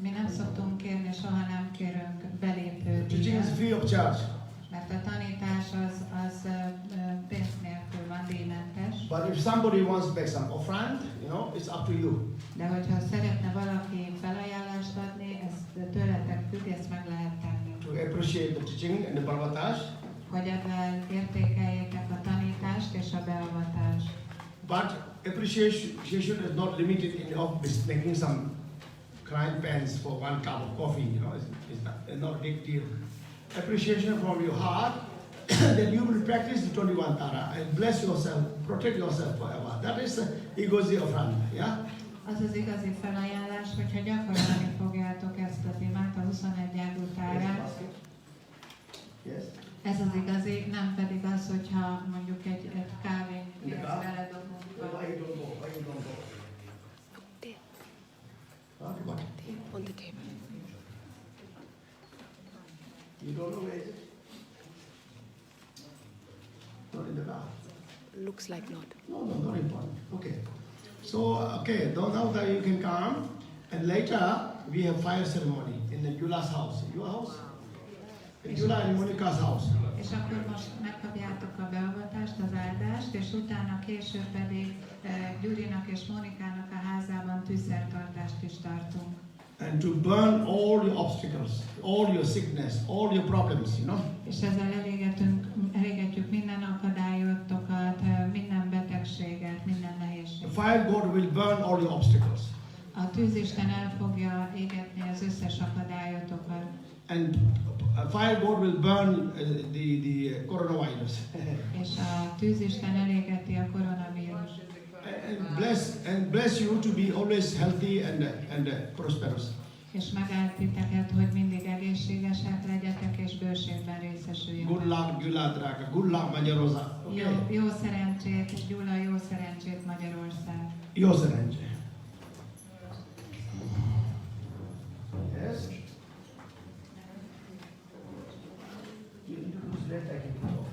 Mi nem szoktunk kérni, soha nem kérünk belépő
Teaching is
díjat,
free of charge.
mert a tanítás az pénz nélkül van, díjmentes.
But if somebody wants to make some offrand, it's up to you.
De hogyha szeretne valaki felajánlást adni, ez tőletek függ, ezt meg lehet tenni.
To appreciate the teaching and the bharatash.
Hogy ebben értékeljétek a tanítást és a beavatást.
But appreciation is not limited in making some crying pens for one cup of coffee, it's not a big deal. Appreciation from your heart that you will practice the 21 Tara and bless yourself, protect yourself forever. That is the egozi offrand, yeah?
Az az igazi felajánlás, hogyha gyakorolni fogjátok ezt az imát, a 21 ágú tárát.
Yes.
Ez az igazi, nem pedig az, hogyha mondjuk egy kávét beledobunk.
Why you don't go? Why you don't go? What?
On the table.
You don't know where is it? Not in the car.
Looks like not.
No, not important. Okay. So, now that you can come, and later we have fire ceremony in the Gyula's house. Your house? In Gyula and Monika's house.
És akkor most megkapjátok a beavatást, az áldást, és utána később pedig Gyurinak és Monikának a házában tűzszertartást is tartunk.
And to burn all your obstacles, all your sickness, all your problems,
És ezzel elégetjük minden akadályotokat, minden betegséget, minden
The
nehézséget.
fire god will burn all your obstacles.
A tűzisten el fogja égetni az összes akadályotokat.
And fire god will burn the coronavirus.
És a tűzisten elégeti a koronavírus.
and bless you to be always healthy and prosperous.
És megáld titeket, hogy mindig egészségesek legyetek és bőségben részesüljetek.
Good luck, Gyula drága. Good luck, Magyarország. Okay.
Jó szerencsét, Gyula, jó szerencsét Magyarország.
Jó szerencsé. Yes. You introduce that activity.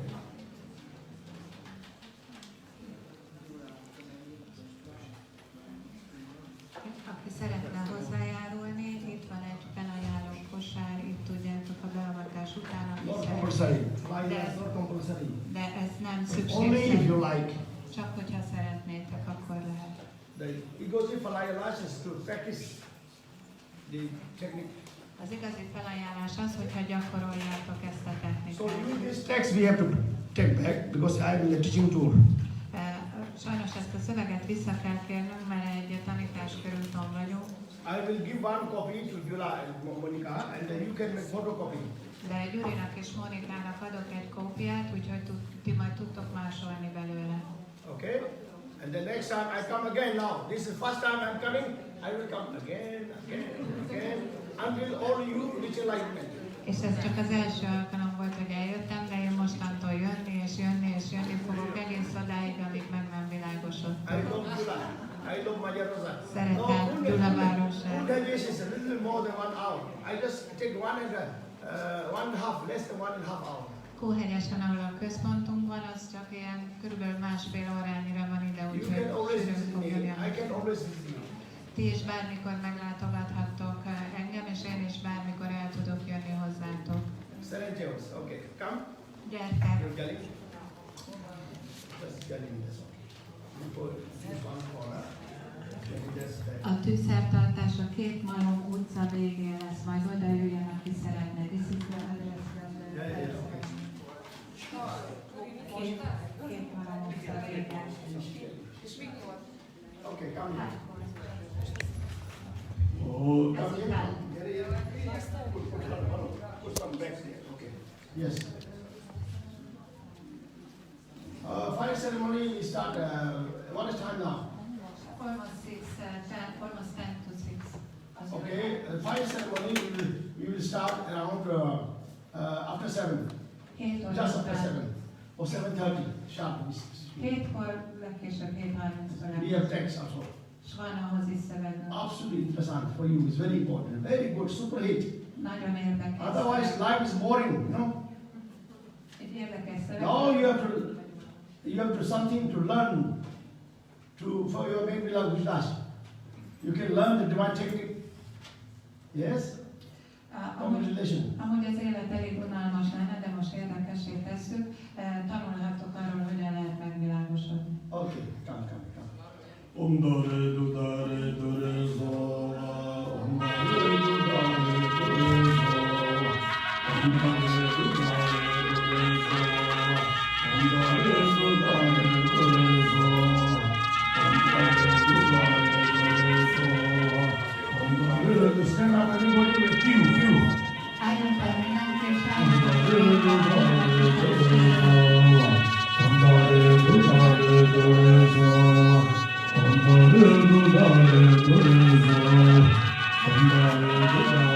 Aki szeretne hozzájárulni, itt van
Not
viselni.
compulsory. Flying is not compulsory.
De ez nem
Only if
szükségszerű.
you like.
Csak hogyha szeretnétek, akkor lehet.
The egoistic flying is to practice the technique.
Az igazi felajánlás az, hogyha gyakoroljátok ezt a
So
technikát.
this text we have to take back because I am in the teaching tour.
Sajnos ezt a szöveget vissza kell kérnünk, mert egy tanításkörúton vagyunk.
I will give one copy to Gyula and Monika, and then you can make photocopy.
De Gyurinak és Monikának adok egy kópiát, úgyhogy ti majd tudtok másolni belőle.
Okay? And the next time I come again now. This is the first time I'm coming. I will come again, until all you reach enlightenment.
És ez csak az első alkalom volt, hogy eljöttem, de én mostantól jönni fogok egész odáig, amíg meg nem világosodtam.
I love Gyula. I love Magyarország.
Szeretem Gyula városát.
Buddha is a little more than 1 hour. I just take 1.5, less than 1.5 hour.
Hóhegyesen, ahol a központunk van, az csak ilyen körülbelül másfél órányira van ide,
You
úgyhogy
can always
sűrűn
visit
fog
me.
jönni.
I can always visit you.
Ti is bármikor meglátogathattok engem, és én is bármikor el tudok jönni hozzátok.
Serenteos. Okay. Come.
Gyertek!
You're telling. Just telling this one. You put this one corner.
A tűzszertartás a Két Malom utca végén lesz, majd oda jöjjön, aki szeretne. This is the address from the Két Malom utca végén.
Okay, come here.
Oh,
Come here. Put some bags there. Okay. Yes. Fire ceremony we start. What is time now?
Almost 10 to 6.
Okay. Fire ceremony we will start around after 7. Just after 7 or 7:30 sharp.
7-kor, legkésőbb 7:30-kor.
We have text also.
És van ahhoz is szövegünk.
Absolutely interessant for you. It's very important. Very good. Super hit.
Nagyon érdekes.
Otherwise, life is boring. You know.
Egy érdekes szöveg.
Now you have to something to learn for your main beloved Vilas. You can learn the divine technique. Yes? Congratulations.
Amúgy az élet elég unalmas lenne, de most érdekessé tesszük. Tanulhatok arról, hogyan lehet megvilágosodni.
Okay, come.
Om dare du dare dare zo, om dare du dare dare zo, om dare du dare dare zo, om dare du dare dare zo, om dare du dare dare zo, om dare du stand up everybody with few.
Álljunk fel mindenki, és
Om dare du dare dare zo, om dare du dare dare zo. Om dare du dare dare zo, om dare du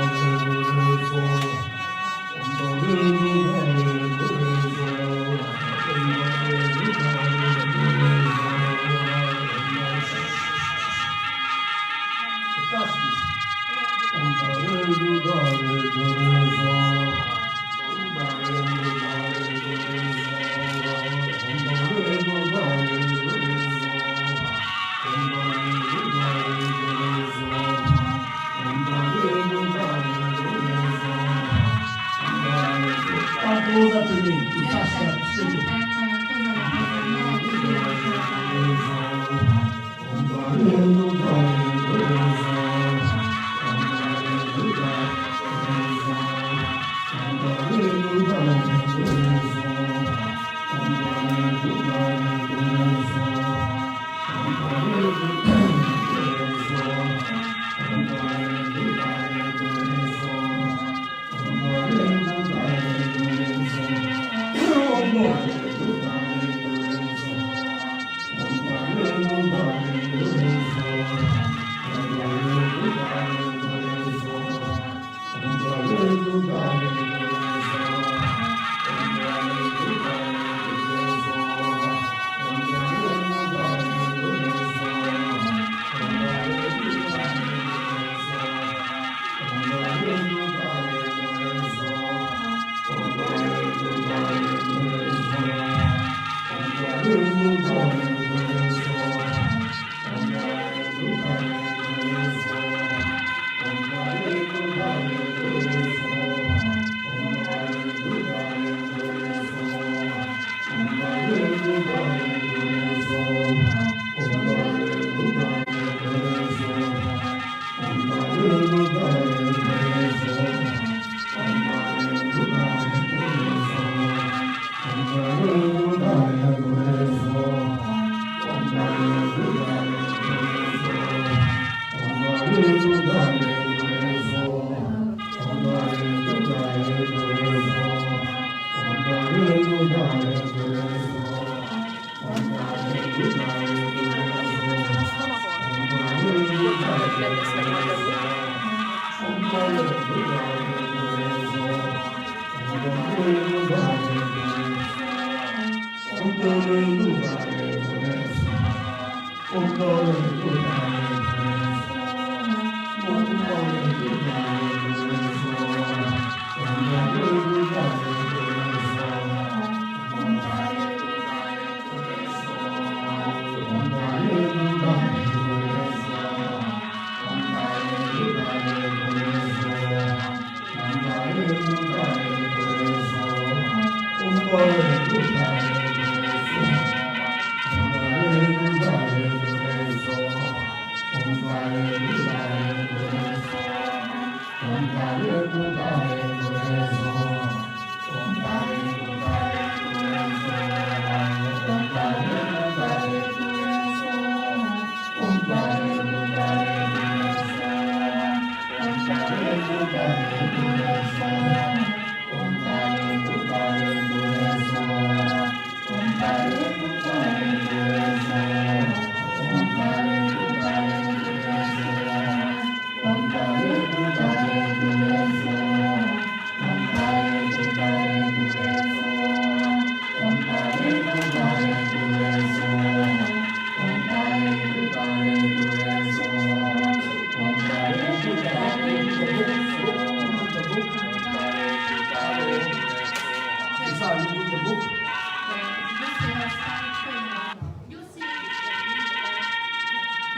dare dare zo, om dare du dare dare zo, om dare du dare dare zo. Om dare du dare dare zo, om dare du dare dare zo, om dare du dare dare zo. Come closer to me to touch that sticky.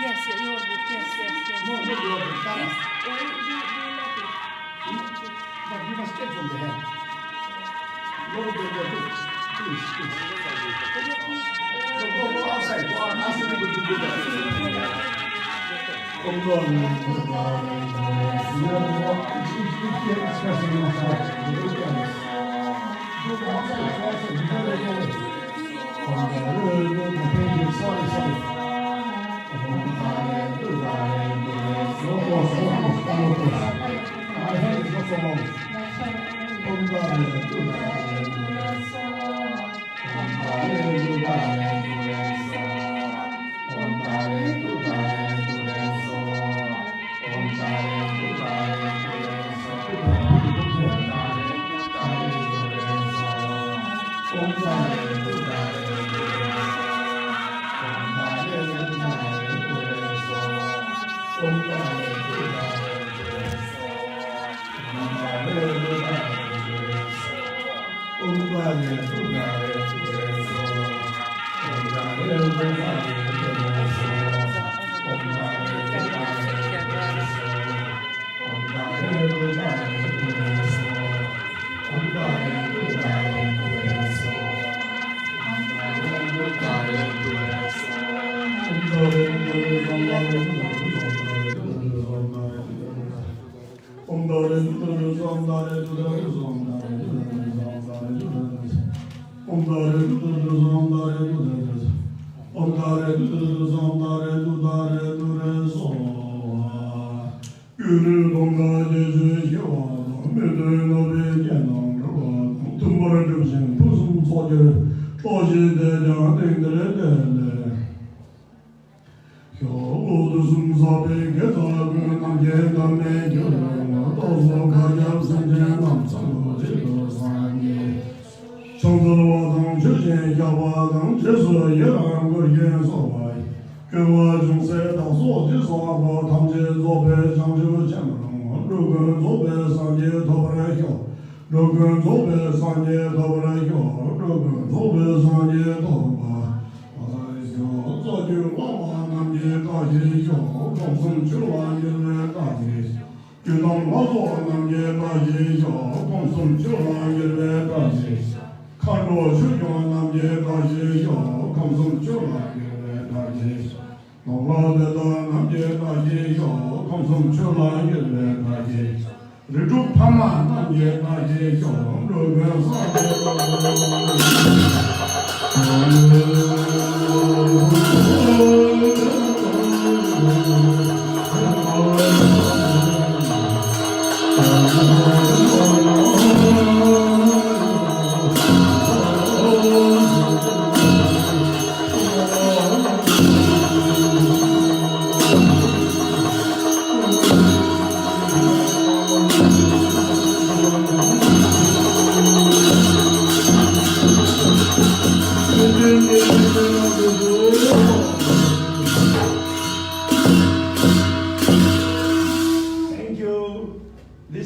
Yes, yeah, your book. Yes, yes, yes.
No, not your book, Tara.
Yes, or you let it.
But you must take from the hand. Go to your book. Please, please. No, go outside. Go out. Ask the people to do that.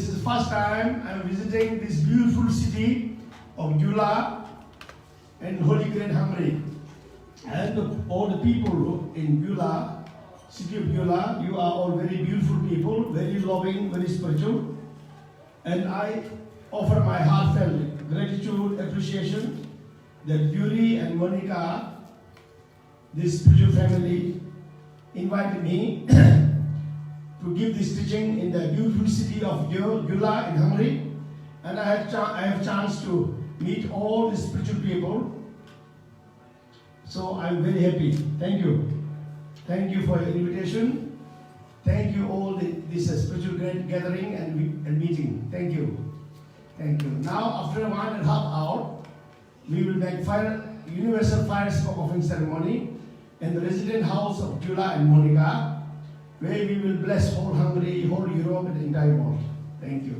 this is the first time I'm visiting this beautiful city of Gyula in Holy Great Hungary. And all the people in Gyula, city of Gyula, you are all very beautiful people, very loving, very spiritual. And I offer my heartfelt gratitude, appreciation that Gyuri and Monika, this spiritual family, invited me to give this teaching in the beautiful city of Gyula in Hungary. And I have chance to meet all the spiritual people. So I'm very happy. Thank you. Thank you for your invitation. Thank you all this spiritual gathering and meeting. Thank you. Thank you. Now after 1.5 hours, we will make universal fire smoke offering ceremony in the resident house of Gyula and Monika, where we will bless whole Hungary, whole Europe and the entire world. Thank you.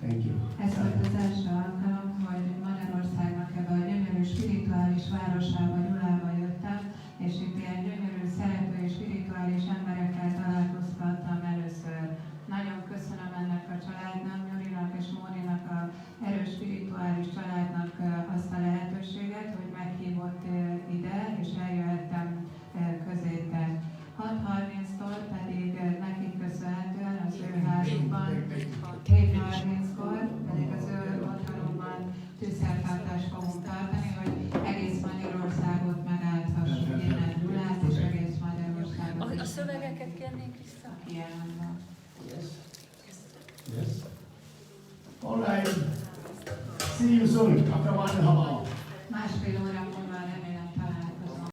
Thank you.
Ez volt az első alkalom, hogy Magyarországnak ebbe a gyönyörű spirituális városába, Gyulába jöttem, és itt ilyen gyönyörű, szerető és spirituális emberekkel találkozhattam először. Nagyon köszönöm ennek a családnak, Gyurinak és Móninak, a erős spirituális családnak azt a lehetőséget, hogy meghívott ide, és eljöhettem közétek. 6:30-tól pedig nekik köszönhetően az ő házukban, 7:30-kor pedig az ő otthonukban tűzszertartást fogunk tartani, hogy egész Magyarországot megállhassuk innen Gyulát, és egész Magyarországot.
A szövegeket kérnénk vissza?
Ilyen van.
Yes. Yes. All right. See you soon after 1.5 hours.
Másfél óra